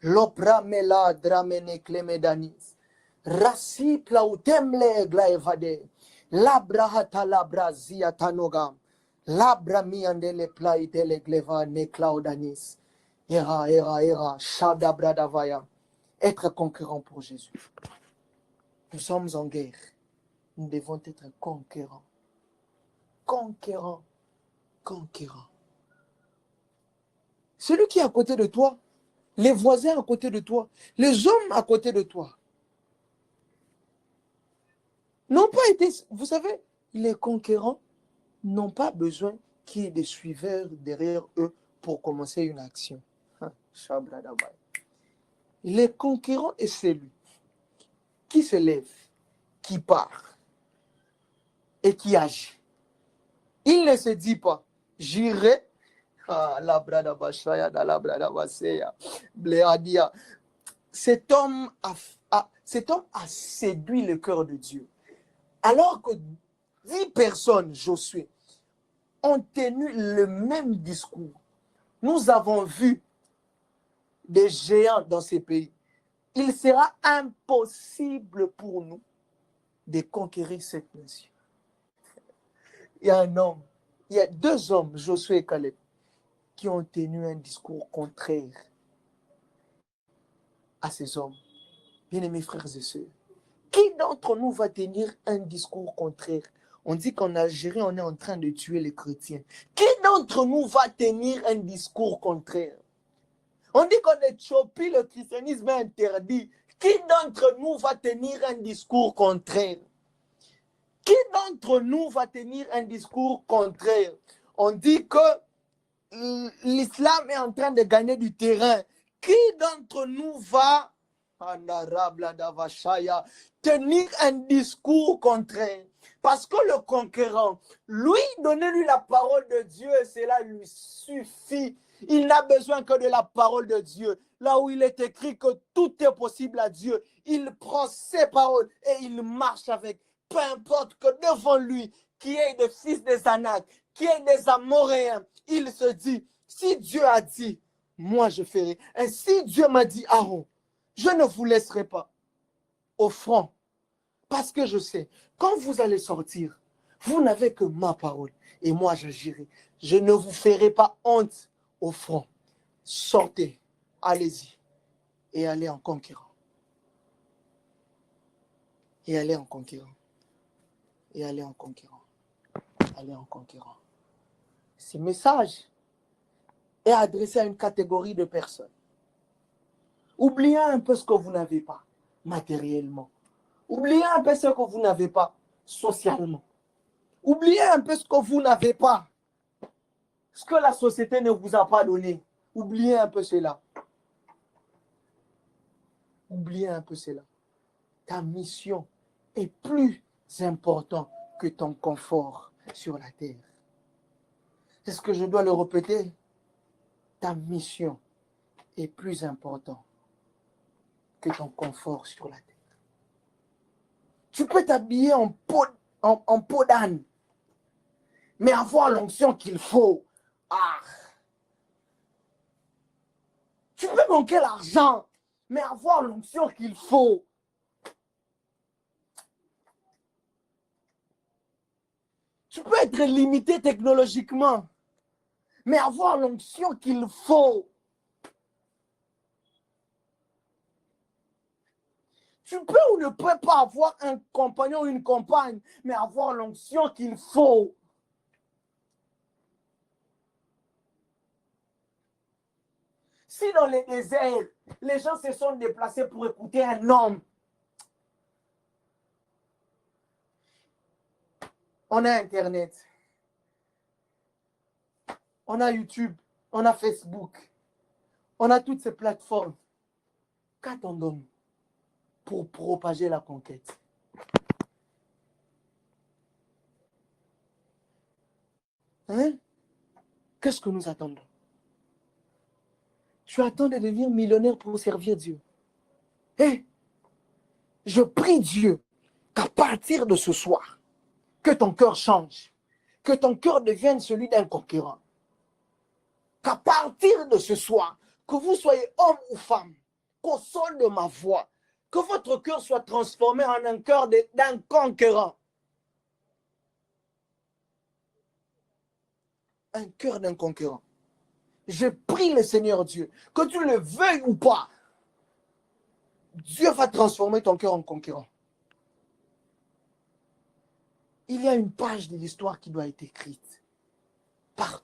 Lopra mela dramene klemedanis. Rasi plautemle glaevade. Labra hata labra zia tanogam. Labra miandele plaidele gleva ne claudanis. Era, Shabradavaya. Être conquérant pour Jésus. Nous sommes en guerre. Nous devons être conquérants. Conquérants. conquérant. Celui qui est à côté de toi, les voisins à côté de toi, les hommes à côté de toi, n'ont pas été, vous savez, les conquérants n'ont pas besoin qu'il y ait des suiveurs derrière eux pour commencer une action. Les conquérants est celui qui se lève, qui part et qui agit. Il ne se dit pas, j'irai. Cet homme a séduit le cœur de Dieu. Alors que 10 personnes, Josué, ont tenu le même discours. Nous avons vu des géants dans ces pays. Il sera impossible pour nous de conquérir cette nation. Il y a un homme, il y a 2 hommes, Josué et Caleb, qui ont tenu un discours contraire à ces hommes. Bien-aimés frères et sœurs, qui d'entre nous va tenir un discours contraire? On dit qu'en Algérie, on est en train de tuer les chrétiens. Qui d'entre nous va tenir un discours contraire? On dit qu'en Éthiopie, le christianisme est interdit. Qui d'entre nous va tenir un discours contraire? Qui d'entre nous va tenir un discours contraire? On dit que l'islam est en train de gagner du terrain. Qui d'entre nous va tenir un discours contraire? Parce que le conquérant, lui, donnez-lui la parole de Dieu et cela lui suffit. Il n'a besoin que de la parole de Dieu. Là où il est écrit que tout est possible à Dieu, il prend ses paroles et il marche avec. Peu importe que devant lui, qui est des fils des Anacs, qui est des Amoréens, il se dit, si Dieu a dit, moi je ferai. Et si Dieu m'a dit, Aaron, je ne vous laisserai pas au front. Parce que je sais, quand vous allez sortir, vous n'avez que ma parole. Et moi j'agirai. Je ne vous ferai pas honte au front. Sortez, allez-y. Et allez en conquérant. Et allez en conquérant. Et allez en conquérant. Allez en conquérant. Ce message est adressé à une catégorie de personnes. Oubliez un peu ce que vous n'avez pas matériellement. Oubliez un peu ce que vous n'avez pas socialement. Oubliez un peu ce que vous n'avez pas. Ce que la société ne vous a pas donné. Oubliez un peu cela. Oubliez un peu cela. Ta mission est plus importante que ton confort sur la terre. Est-ce que je dois le répéter? Ta mission est plus importante que ton confort sur la terre. Tu peux t'habiller en peau d'âne, mais avoir l'onction qu'il faut. Tu peux manquer l'argent, mais avoir l'onction qu'il faut. Tu peux être limité technologiquement, mais avoir l'onction qu'il faut. Tu peux ou ne peux pas avoir un compagnon ou une compagne, mais avoir l'onction qu'il faut. Si dans les déserts, les gens se sont déplacés pour écouter un homme, on a Internet, on a YouTube, on a Facebook, on a toutes ces plateformes. Qu'attendons-nous pour propager la conquête? Hein? Qu'est-ce que nous attendons? Tu attends de devenir millionnaire pour servir Dieu. Et je prie Dieu qu'à partir de ce soir, que ton cœur change, que ton cœur devienne celui d'un conquérant. Qu'à partir de ce soir, que vous soyez homme ou femme, qu'au son de ma voix, que votre cœur soit transformé en un cœur d'un conquérant. Un cœur d'un conquérant. Je prie le Seigneur Dieu, que tu le veuilles ou pas, Dieu va transformer ton cœur en conquérant. Il y a une page de l'histoire qui doit être écrite. par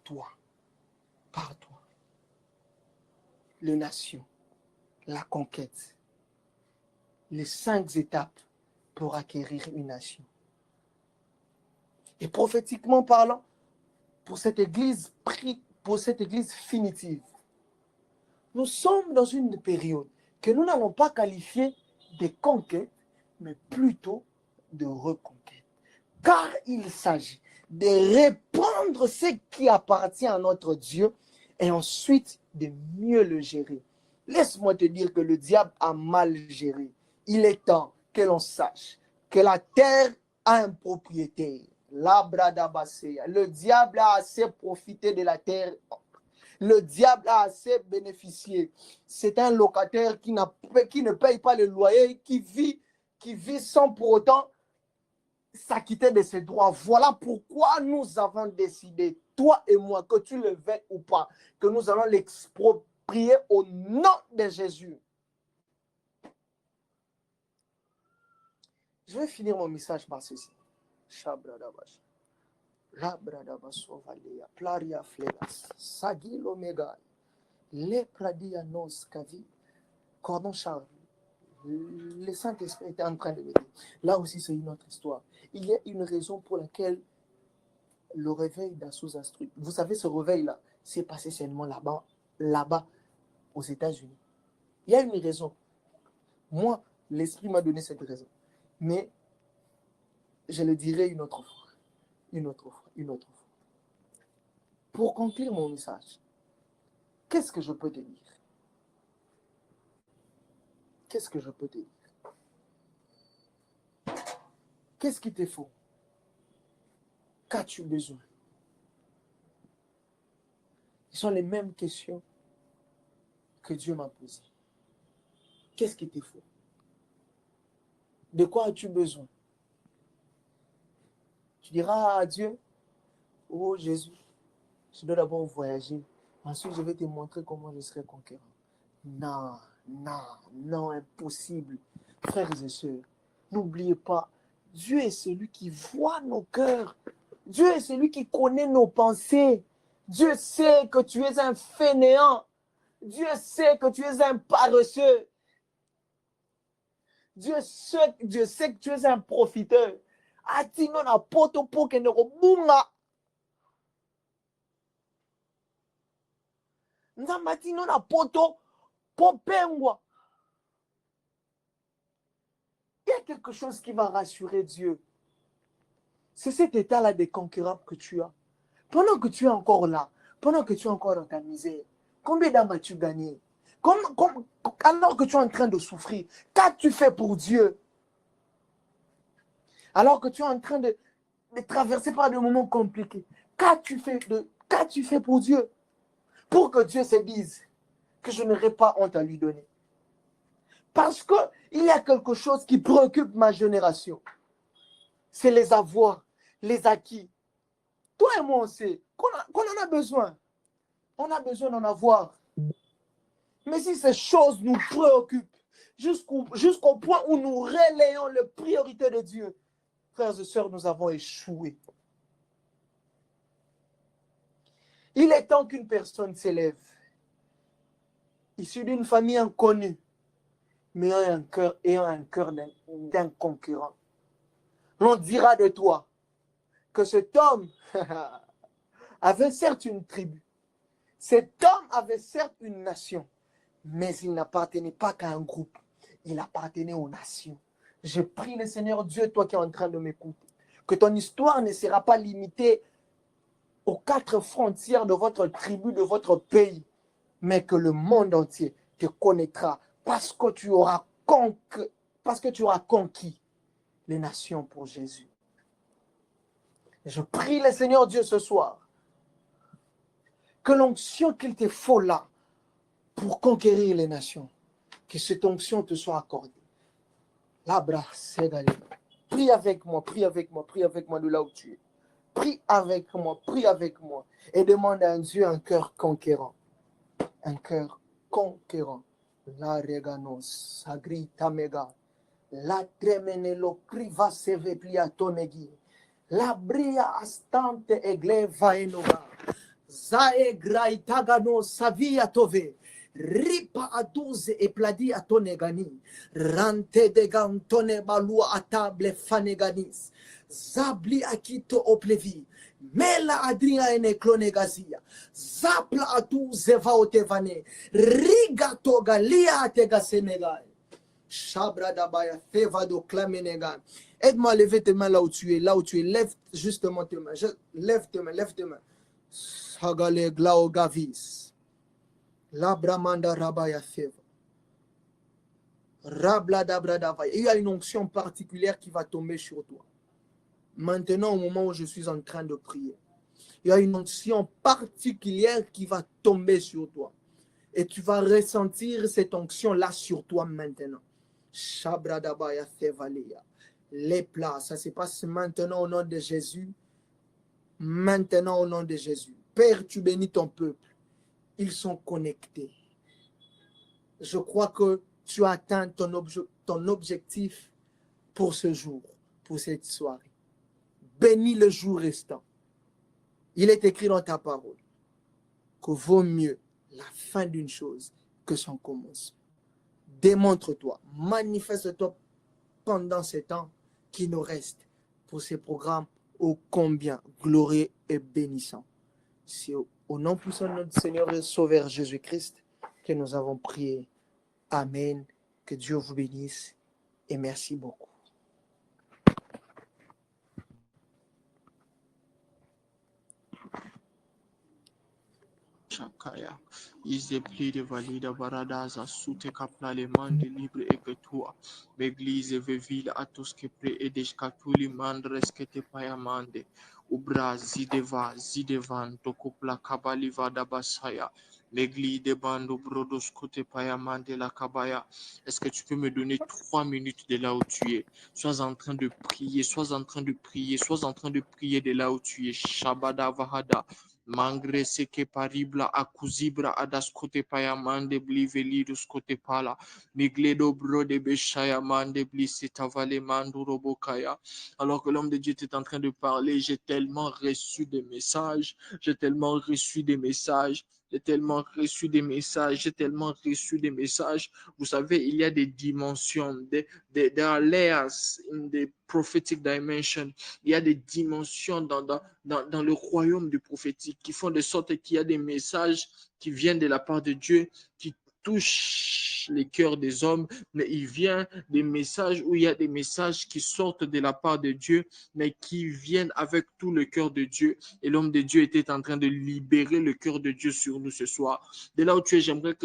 toi, les nations, la conquête, les 5 étapes pour acquérir une nation. Et prophétiquement parlant, pour cette église finitive, nous sommes dans une période que nous n'allons pas qualifier de conquête, mais plutôt de reconquête. Car il s'agit de répandre ce qui appartient à notre Dieu et ensuite de mieux le gérer. Laisse-moi te dire que le diable a mal géré. Il est temps que l'on sache que la terre a un propriétaire. Le diable a assez profité de la terre. Le diable a assez bénéficié. C'est un locataire qui ne paye pas le loyer, qui vit sans pour autant s'acquitter de ses droits. Voilà pourquoi nous avons décidé, toi et moi, que tu le veuilles ou pas, que nous allons l'exproprier au nom de Jésus. Je vais finir mon message par ceci. Plaria flegas, Sagil Omega, Le Pradia Nos Kavi, Cordon Charles. Le Saint-Esprit était en train de me dire. Là aussi, c'est une autre histoire. Il y a une raison pour laquelle le réveil d'Assous-Astrut, vous savez, ce réveil-là, s'est passé seulement là-bas, aux États-Unis. Il y a une raison. Moi, l'Esprit m'a donné cette raison. Mais je le dirai une autre fois. Une autre fois. Pour conclure mon message, qu'est-ce que je peux te dire? Qu'est-ce que je peux te dire? Qu'est-ce qu'il te faut? Qu'as-tu besoin? Ce sont les mêmes questions que Dieu m'a posées. Qu'est-ce qu'il te faut? De quoi as-tu besoin? Tu diras à Dieu, oh Jésus, je dois d'abord voyager. Ensuite, je vais te montrer comment je serai conquérant. Non, impossible. Frères et sœurs, n'oubliez pas, Dieu est celui qui voit nos cœurs. Dieu est celui qui connaît nos pensées. Dieu sait que tu es un fainéant. Dieu sait que tu es un paresseux. Dieu sait que tu es un profiteur. Atino na poto po ke ne robunga. Nzambatino na poto po pengwa. Il y a quelque chose qui va rassurer Dieu. C'est cet état-là de conquérant que tu as. Pendant que tu es encore là, pendant que tu es encore dans ta misère, combien d'âmes as-tu gagné? Alors que tu es en train de souffrir, qu'as-tu fait pour Dieu? Alors que tu es en train de traverser par des moments compliqués, qu'as-tu fait pour Dieu? Pour que Dieu se dise que je n'aurai pas honte à lui donner. Parce qu'il y a quelque chose qui préoccupe ma génération. C'est les avoirs, les acquis. Toi et moi, on sait qu'on en a besoin. On a besoin d'en avoir. Mais si ces choses nous préoccupent jusqu'au point où nous relayons les priorités de Dieu, frères et sœurs, nous avons échoué. Il est temps qu'une personne s'élève, issue d'une famille inconnue, mais ayant un cœur d'un concurrent. On dira de toi que cet homme avait certes une tribu, cet homme avait certes une nation, mais il n'appartenait pas qu'à un groupe, il appartenait aux nations. Je prie le Seigneur Dieu, toi qui es en train de m'écouter, que ton histoire ne sera pas limitée aux 4 frontières de votre tribu, de votre pays, mais que le monde entier te connaîtra parce que tu auras conquis les nations pour Jésus. Et je prie le Seigneur Dieu ce soir que l'onction qu'il te faut là pour conquérir les nations, que cette onction te soit accordée. Labra, c'est d'aller. Prie avec moi de là où tu es. Prie avec moi et demande à Dieu un cœur conquérant. Un cœur conquérant. La reganos, agrita mega. La tremenelo priva seve plia tonegi. La bria astante egle vaenova. Zae graitagano savia tove. Ripa aduze e pladi atonegani. Rante de gantone balua a table faneganis. Zabli akito oplevi. Mela adria ene clonegazia. Zapla atu zeva otevane. Riga toga lia tega senegal. Chabra dabaya feva do clamenegan. Aide-moi à lever tes mains là où tu es, là où tu es. Lève justement tes mains. Lève tes mains, lève tes mains. Sagale glao gavis. Labramanda rabaya feva. Rabla dabra davaya. Il y a une onction particulière qui va tomber sur toi. Maintenant, au moment où je suis en train de prier, il y a une onction particulière qui va tomber sur toi. Et tu vas ressentir cette onction-là sur toi maintenant. Shabradabaya Fevalia. Les plats, ça se passe maintenant au nom de Jésus. Maintenant au nom de Jésus. Père, tu bénis ton peuple. Ils sont connectés. Je crois que tu as atteint ton objectif pour ce jour, pour cette soirée. Bénis le jour restant. Il est écrit dans ta parole que vaut mieux la fin d'une chose que son commencement. Démontre-toi, manifeste-toi pendant ces temps qui nous restent pour ces programmes ô combien glorieux et bénissants. C'est au nom puissant de notre Seigneur et Sauveur Jésus-Christ que nous avons prié. Amen. Que Dieu vous bénisse et merci beaucoup. Chakaya, Ise plide valida baradaza sute kaplale mande libre e que tua, Beglise vevile atos que pre edescatuli mandres que te payamande, Ubra zidevan tokupla kabali vada basaya, Megli de bando brodos kote payamande la kabaya. Est-ce que tu peux me donner 3 minutes de là où tu es? Sois en train de prier, sois en train de prier, sois en train de prier de là où tu es. Shabada vahada. Mangre seke paribla akuzibra adas kote payamande blivelidus kote pala migledo bro de beshaya mande blisitavale mandu robokaya. Alors que l'homme de Dieu était en train de parler, j'ai tellement reçu des messages, j'ai tellement reçu des messages. J'ai tellement reçu des messages, j'ai tellement reçu des messages. Vous savez, il y a des dimensions, there are layers in the prophetic dimension. Il y a des dimensions dans le royaume du prophétique qui font de sorte qu'il y a des messages qui viennent de la part de Dieu, qui touchent les cœurs des hommes, mais il vient des messages où il y a des messages qui sortent de la part de Dieu, mais qui viennent avec tout le cœur de Dieu. Et l'homme de Dieu était en train de libérer le cœur de Dieu sur nous ce soir. De là où tu es, j'aimerais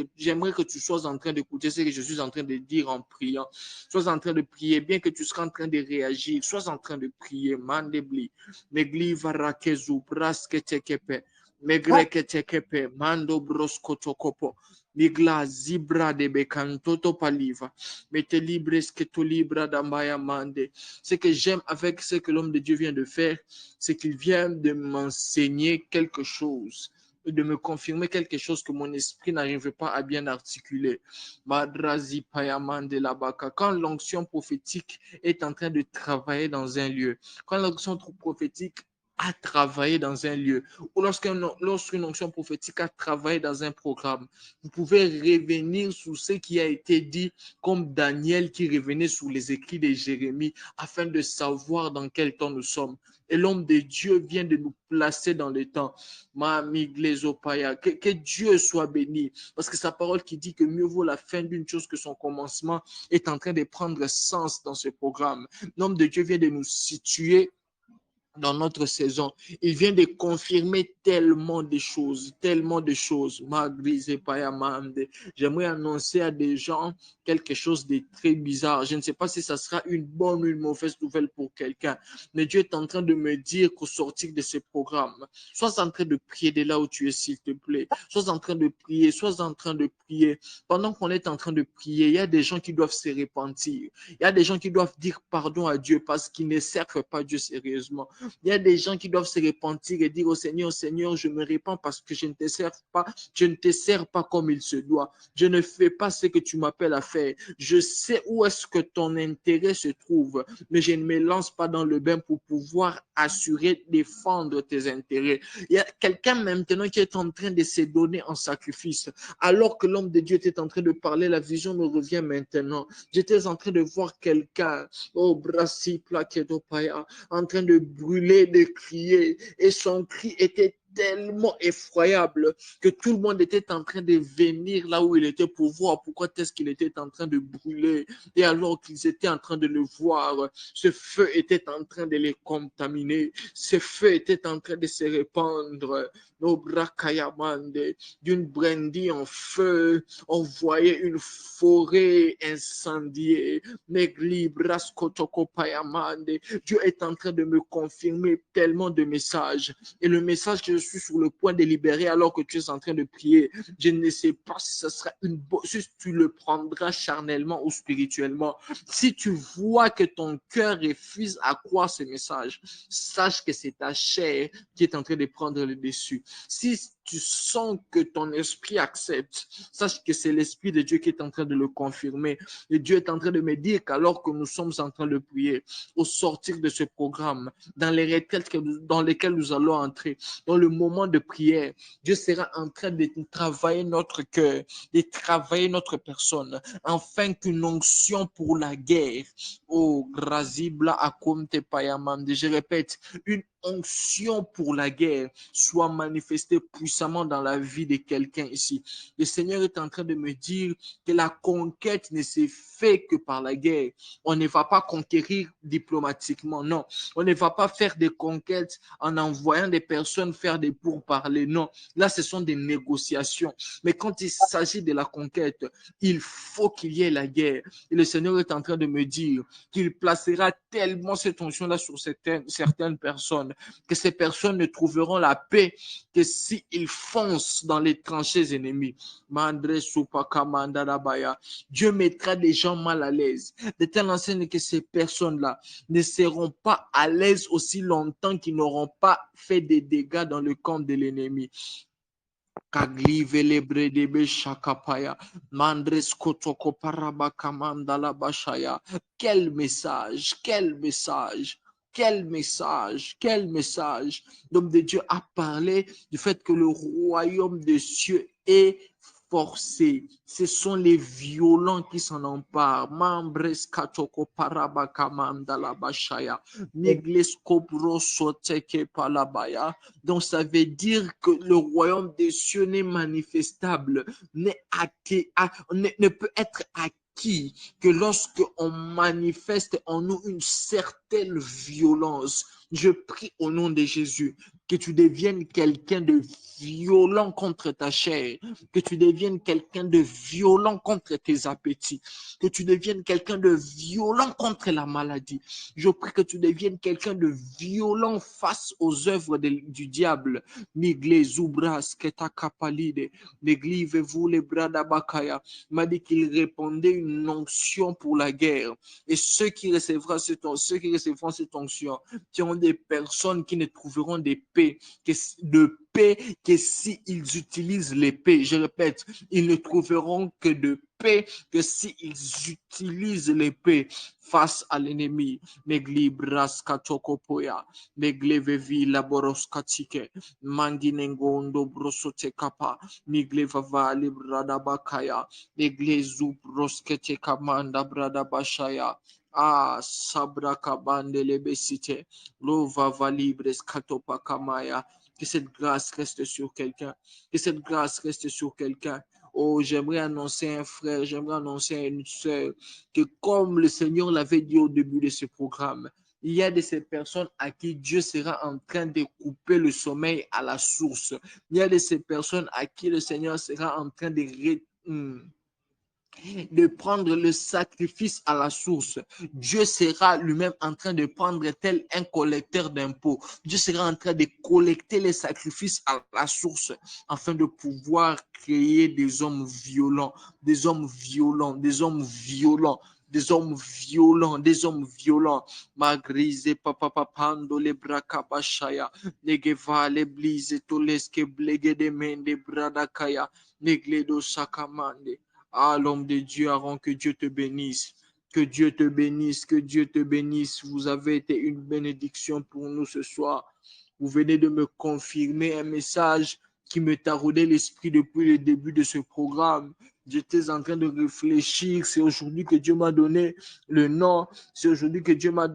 que tu sois en train d'écouter ce que je suis en train de dire en priant. Sois en train de prier, bien que tu sois en train de réagir. Sois en train de prier. Mandebli, megli varakezu, brasketekepe, megreketekepe, mando broskotokopo, migla zibra de bekantoto paliva, mete libres que to libra d'ambaya mande. Ce que j'aime avec ce que l'homme de Dieu vient de faire, c'est qu'il vient de m'enseigner quelque chose, de me confirmer quelque chose que mon esprit n'arrive pas à bien articuler. Madrazi payamande labaka. Quand l'onction prophétique est en train de travailler dans un lieu, quand l'onction prophétique a travaillé dans un lieu, ou lorsqu'une onction prophétique a travaillé dans un programme, vous pouvez revenir sur ce qui a été dit, comme Daniel qui revenait sur les écrits de Jérémie, afin de savoir dans quel temps nous sommes. Et l'homme de Dieu vient de nous placer dans le temps. Que Dieu soit béni. Parce que sa parole qui dit que mieux vaut la fin d'une chose que son commencement est en train de prendre sens dans ce programme. L'homme de Dieu vient de nous situer dans notre saison. Il vient de confirmer tellement de choses, tellement de choses. J'aimerais annoncer à des gens quelque chose de très bizarre. Je ne sais pas si ça sera une bonne ou une mauvaise nouvelle pour quelqu'un, mais Dieu est en train de me dire qu'au sortir de ce programme, sois en train de prier de là où tu es, s'il te plaît. Sois en train de prier, sois en train de prier. Pendant qu'on est en train de prier, il y a des gens qui doivent se repentir. Il y a des gens qui doivent dire pardon à Dieu parce qu'ils ne servent pas Dieu sérieusement. Il y a des gens qui doivent se repentir et dire au Seigneur, Seigneur, je me répands parce que je ne te sers pas comme il se doit. Je ne fais pas ce que tu m'appelles à faire. Je sais où est-ce que ton intérêt se trouve, mais je ne me lance pas dans le bain pour pouvoir assurer, défendre tes intérêts. Il y a quelqu'un maintenant qui est en train de se donner en sacrifice, alors que l'homme de Dieu était en train de parler, la vision me revient maintenant. J'étais en train de voir quelqu'un, oh, brassi, plaquetopaya, en train de brûler, de crier, et son cri était tellement effroyable que tout le monde était en train de venir là où il était pour voir pourquoi est-ce qu'il était en train de brûler. Et alors qu'ils étaient en train de le voir, ce feu était en train de les contaminer, ce feu était en train de se répandre. Nos brakayamande, d'une brindille en feu, on voyait une forêt incendiée. Dieu est en train de me confirmer tellement de messages. Et le message que je suis sur le point de libérer alors que tu es en train de prier, je ne sais pas si ce sera si tu le prendras charnellement ou spirituellement. Si tu vois que ton cœur refuse à croire ce message, sache que c'est ta chair qui est en train de prendre le dessus. Si tu sens que ton esprit accepte, sache que c'est l'Esprit de Dieu qui est en train de le confirmer. Et Dieu est en train de me dire qu'alors que nous sommes en train de prier, au sortir de ce programme, dans les retraites dans lesquelles nous allons entrer, dans le moment de prière, Dieu sera en train de travailler notre cœur, de travailler notre personne, afin qu'une onction pour la guerre, oh, Grazibla Akomte Payamande, je répète, une onction pour la guerre soit manifestée puissamment dans la vie de quelqu'un ici. Le Seigneur est en train de me dire que la conquête ne se fait que par la guerre. On ne va pas conquérir diplomatiquement, non. On ne va pas faire des conquêtes en envoyant des personnes faire des pourparlers, non. Là, ce sont des négociations. Mais quand il s'agit de la conquête, il faut qu'il y ait la guerre. Et le Seigneur est en train de me dire qu'il placera tellement cette onction-là sur certaines personnes, que ces personnes ne trouveront la paix que s'ils foncent dans les tranchées ennemies. Dieu mettra des gens mal à l'aise, de telle enseigne que ces personnes-là ne seront pas à l'aise aussi longtemps qu'ils n'auront pas fait des dégâts dans le camp de l'ennemi. Quel message, quel message, quel message, quel message. L'homme de Dieu a parlé du fait que le royaume des cieux est forcé. Ce sont les violents qui s'en emparent. Membres katoko parabakamanda la bashaya. Miglesko soteke palabaya. Donc, ça veut dire que le royaume des cieux n'est manifestable, ne peut être acquis que lorsque on manifeste en nous une certaine violence. Je prie au nom de Jésus que tu deviennes quelqu'un de violent contre ta chair, que tu deviennes quelqu'un de violent contre tes appétits, que tu deviennes quelqu'un de violent contre la maladie. Je prie que tu deviennes quelqu'un de violent face aux œuvres du diable. Migle Zubras Ketakapalide, Neglive-vous les bras d'Abakaya, m'a dit qu'il répondait une onction pour la guerre. Et ceux qui recevront cette onction, qui ont des personnes qui ne trouveront de paix que s'ils utilisent l'épée. Je répète, ils ne trouveront que de paix que s'ils utilisent l'épée face à l'ennemi. Megli braska chokopoya, megle vevi laboroskatike, manginengondo brosote kapa, migle vava librada bakaya, megle zubroskete kamanda brada bashaya. Ah, sabra kabande lebesite, lova valibres katopa kamaya. Que cette grâce reste sur quelqu'un. Que cette grâce reste sur quelqu'un. Oh, j'aimerais annoncer à un frère, j'aimerais annoncer à une soeur que comme le Seigneur l'avait dit au début de ce programme, il y a de ces personnes à qui Dieu sera en train de couper le sommeil à la source. Il y a de ces personnes à qui le Seigneur sera en train de prendre le sacrifice à la source. Dieu sera lui-même en train de prendre tel un collecteur d'impôts. Dieu sera en train de collecter les sacrifices à la source afin de pouvoir créer des hommes violents, des hommes violents, des hommes violents, des hommes violents, des hommes violents. Magrise papa papando le brakabashaya, negeva le blise toleske blege de mende bradakaya, negledo sakamande. Ah, l'homme de Dieu, Aaron, que Dieu te bénisse. Que Dieu te bénisse, que Dieu te bénisse. Vous avez été une bénédiction pour nous ce soir. Vous venez de me confirmer un message qui me taraudait l'esprit depuis le début de ce programme. J'étais en train de réfléchir. C'est aujourd'hui que Dieu m'a donné le nom. C'est aujourd'hui que Dieu m'a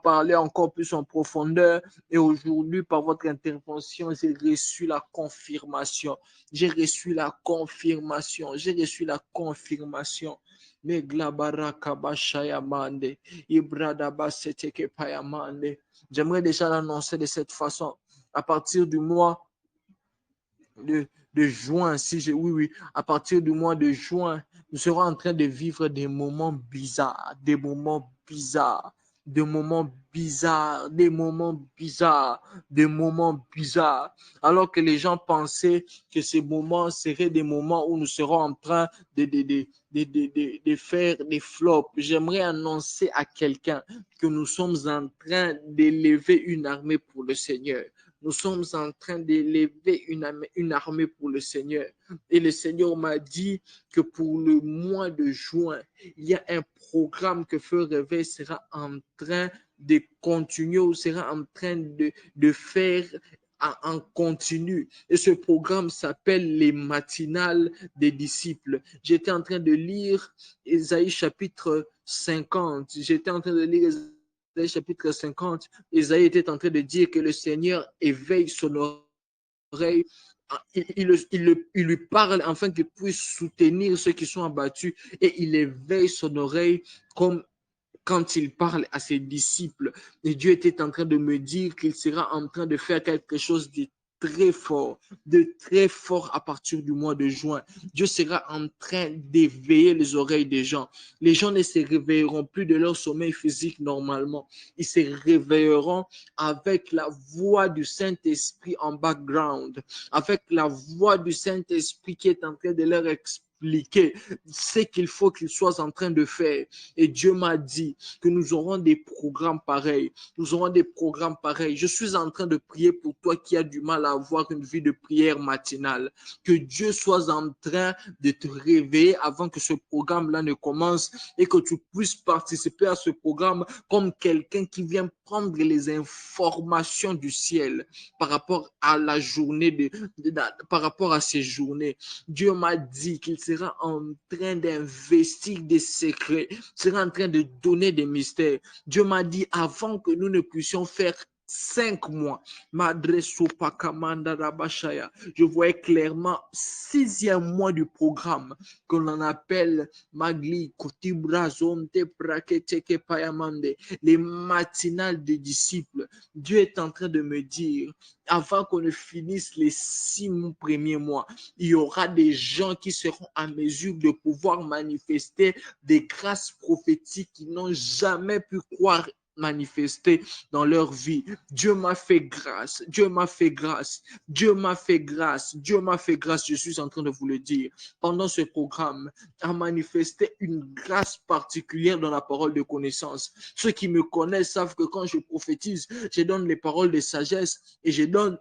parlé encore plus en profondeur. Et aujourd'hui, par votre intervention, j'ai reçu la confirmation. J'ai reçu la confirmation. J'ai reçu la confirmation. J'aimerais déjà l'annoncer de cette façon. À partir du mois de juin, oui, à partir du mois de juin, nous serons en train de vivre des moments bizarres, des moments bizarres, des moments bizarres, des moments bizarres, des moments bizarres. Alors que les gens pensaient que ces moments seraient des moments où nous serons en train de faire des flops. J'aimerais annoncer à quelqu'un que nous sommes en train d'élever une armée pour le Seigneur. Nous sommes en train d'élever une armée pour le Seigneur. Et le Seigneur m'a dit que pour le mois de juin, il y a un programme que Feu Réveil sera en train de continuer ou sera en train de faire en continu. Et ce programme s'appelle les matinales des disciples. J'étais en train de lire Ésaïe chapitre 50. J'étais en train de lire Ésaïe chapitre 50. Ésaïe était en train de dire que le Seigneur éveille son oreille. Il lui parle afin qu'il puisse soutenir ceux qui sont abattus et il éveille son oreille comme quand il parle à ses disciples. Et Dieu était en train de me dire qu'il sera en train de faire quelque chose de très fort à partir du mois de juin. Dieu sera en train d'éveiller les oreilles des gens. Les gens ne se réveilleront plus de leur sommeil physique normalement. Ils se réveilleront avec la voix du Saint-Esprit en background, avec la voix du Saint-Esprit qui est en train de leur expliquer ce qu'il faut qu'ils soient en train de faire. Et Dieu m'a dit que nous aurons des programmes pareils. Nous aurons des programmes pareils. Je suis en train de prier pour toi qui as du mal à avoir une vie de prière matinale. Que Dieu soit en train de te réveiller avant que ce programme-là ne commence et que tu puisses participer à ce programme comme quelqu'un qui vient prendre les informations du ciel par rapport à la journée, par rapport à ces journées. Dieu m'a dit qu'il sera en train d'investir des secrets, sera en train de donner des mystères. Dieu m'a dit avant que nous ne puissions faire 5 mois, je voyais clairement 6e mois du programme que l'on appelle Magli Kotibra Zonte Praketeke Payamande, les matinales des disciples. Dieu est en train de me dire, avant qu'on ne finisse les 6 premiers mois, il y aura des gens qui seront en mesure de pouvoir manifester des grâces prophétiques qu'ils n'ont jamais pu croire manifester dans leur vie. Dieu m'a fait grâce, Dieu m'a fait grâce, Dieu m'a fait grâce, Dieu m'a fait grâce, je suis en train de vous le dire. Pendant ce programme, a manifesté une grâce particulière dans la parole de connaissance. Ceux qui me connaissent savent que quand je prophétise, je donne les paroles de sagesse et je donne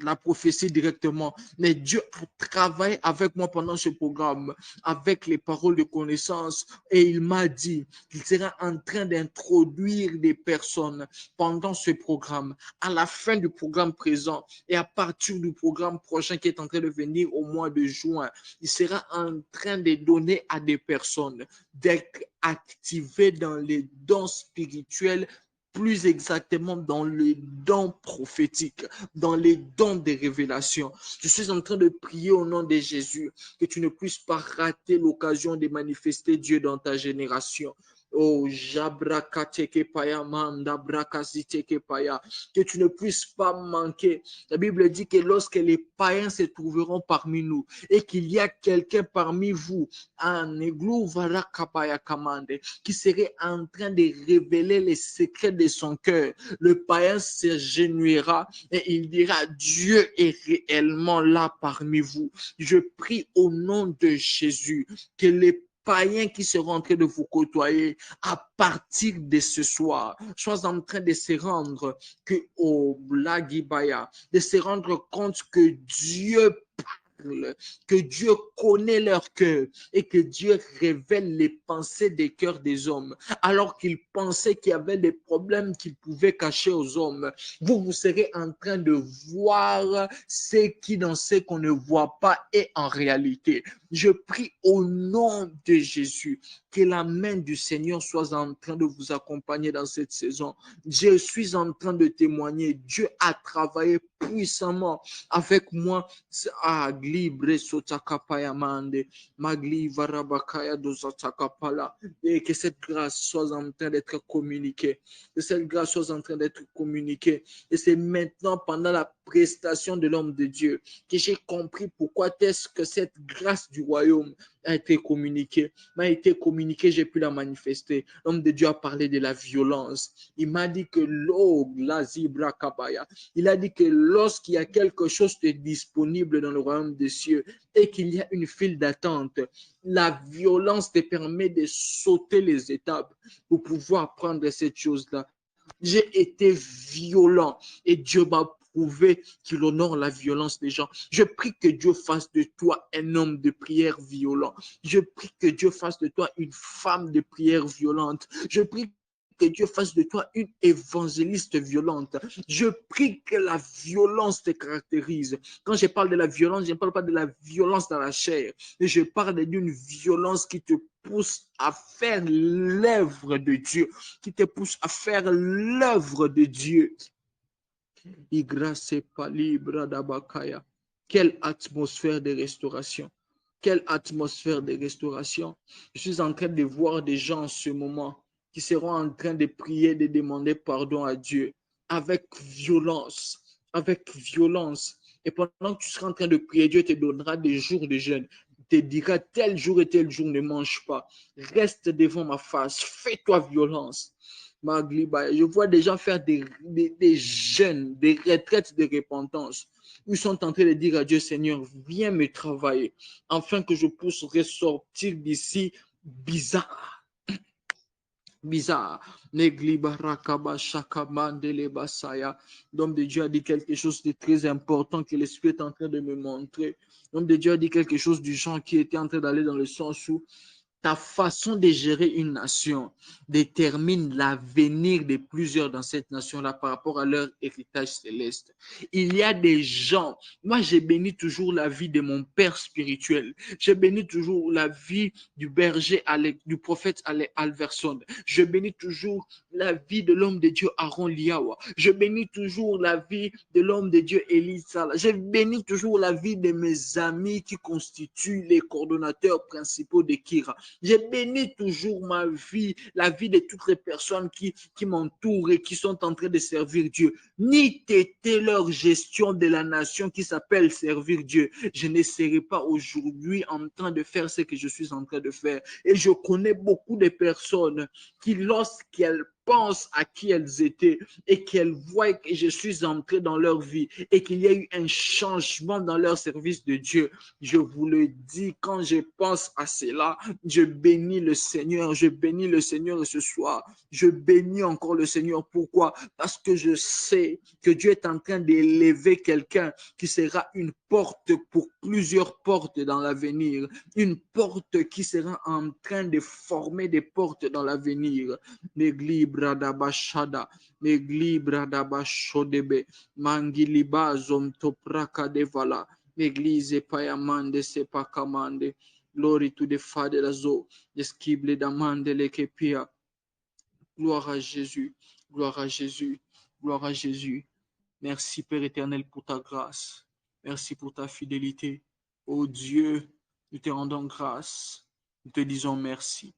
la prophétie directement. Mais Dieu a travaillé avec moi pendant ce programme, avec les paroles de connaissance, et il m'a dit qu'il sera en train d'introduire des personnes pendant ce programme, à la fin du programme présent et à partir du programme prochain qui est en train de venir au mois de juin. Il sera en train de donner à des personnes d'être activées dans les dons spirituels, plus exactement dans les dons prophétiques, dans les dons des révélations. Je suis en train de prier au nom de Jésus que tu ne puisses pas rater l'occasion de manifester Dieu dans ta génération. Oh, Jabrakateke Paya Manda Brakaziteke Paya, que tu ne puisses pas manquer. La Bible dit que lorsque les païens se trouveront parmi nous et qu'il y a quelqu'un parmi vous, un églou Varakapaya Kamande, qui serait en train de révéler les secrets de son cœur, le païen s'agenouillera et il dira, Dieu est réellement là parmi vous. Je prie au nom de Jésus que les païens qui seront en train de vous côtoyer à partir de ce soir, sois en train de se rendre au Blagibaya, de se rendre compte que Dieu parle, que Dieu connaît leur cœur et que Dieu révèle les pensées des cœurs des hommes. Alors qu'ils pensaient qu'il y avait des problèmes qu'ils pouvaient cacher aux hommes, vous serez en train de voir ce qui dans ce qu'on ne voit pas est en réalité. Je prie au nom de Jésus que la main du Seigneur soit en train de vous accompagner dans cette saison. Je suis en train de témoigner. Dieu a travaillé puissamment avec moi. Et que cette grâce soit en train d'être communiquée. Que cette grâce soit en train d'être communiquée. Et c'est maintenant, pendant la prestation de l'homme de Dieu, que j'ai compris pourquoi est-ce que cette grâce du royaume a été communiquée. M'a été communiquée, j'ai pu la manifester. L'homme de Dieu a parlé de la violence. Il m'a dit que il a dit que lorsqu'il y a quelque chose de disponible dans le royaume des cieux et qu'il y a une file d'attente, la violence te permet de sauter les étapes pour pouvoir prendre cette chose-là. J'ai été violent et Dieu m'a prouvé qu'il honore la violence des gens. Je prie que Dieu fasse de toi un homme de prière violent. Je prie que Dieu fasse de toi une femme de prière violente. Je prie que Dieu fasse de toi une évangéliste violente. Je prie que la violence te caractérise. Quand je parle de la violence, je ne parle pas de la violence dans la chair, mais je parle d'une violence qui te pousse à faire l'œuvre de Dieu, qui te pousse à faire l'œuvre de Dieu. Quelle atmosphère de restauration. Quelle atmosphère de restauration. Je suis en train de voir des gens en ce moment qui seront en train de prier, de demander pardon à Dieu avec violence. Avec violence. Et pendant que tu seras en train de prier, Dieu te donnera des jours de jeûne. Il te dira tel jour et tel jour ne mange pas. Reste devant ma face. Fais-toi violence. Je vois des gens faire des jeûnes, des retraites de repentance. Ils sont en train de dire à Dieu, Seigneur, viens me travailler, afin que je puisse ressortir d'ici bizarre. Bizarre. L'homme de Dieu a dit quelque chose de très important que l'Esprit est en train de me montrer. L'homme de Dieu a dit quelque chose du genre qui était en train d'aller dans le sens où ta façon de gérer une nation détermine l'avenir de plusieurs dans cette nation-là par rapport à leur héritage céleste. Il y a des gens, moi j'ai béni toujours la vie de mon père spirituel, j'ai béni toujours la vie du berger, du prophète Alverson, je bénis toujours la vie de l'homme de Dieu Aaron Liawa, je bénis toujours la vie de l'homme de Dieu Élie Sala, je bénis toujours la vie de mes amis qui constituent les coordonnateurs principaux de Kira. Je bénis toujours ma vie, la vie de toutes les personnes qui m'entourent et qui sont en train de servir Dieu. Ni t'était leur gestion de la nation qui s'appelle servir Dieu. Je ne serai pas aujourd'hui en train de faire ce que je suis en train de faire. Et je connais beaucoup de personnes qui, lorsqu'elles pensent à qui elles étaient et qu'elles voient que je suis entré dans leur vie et qu'il y a eu un changement dans leur service de Dieu, je vous le dis, quand je pense à cela, je bénis le Seigneur, je bénis le Seigneur ce soir, je bénis encore le Seigneur. Pourquoi? Parce que je sais que Dieu est en train d'élever quelqu'un qui sera une porte pour plusieurs portes dans l'avenir, une porte qui sera en train de former des portes dans l'avenir. Negli bradabashada, negli bradabashodebe, mangiliba zomtopraka devala, Église payamande sepakamande. Glory to the Father azo. Esquible damande lekepia. Gloire à Jésus. Gloire à Jésus. Gloire à Jésus. Merci Père éternel pour ta grâce. Merci pour ta fidélité. Oh Dieu, nous te rendons grâce. Nous te disons merci.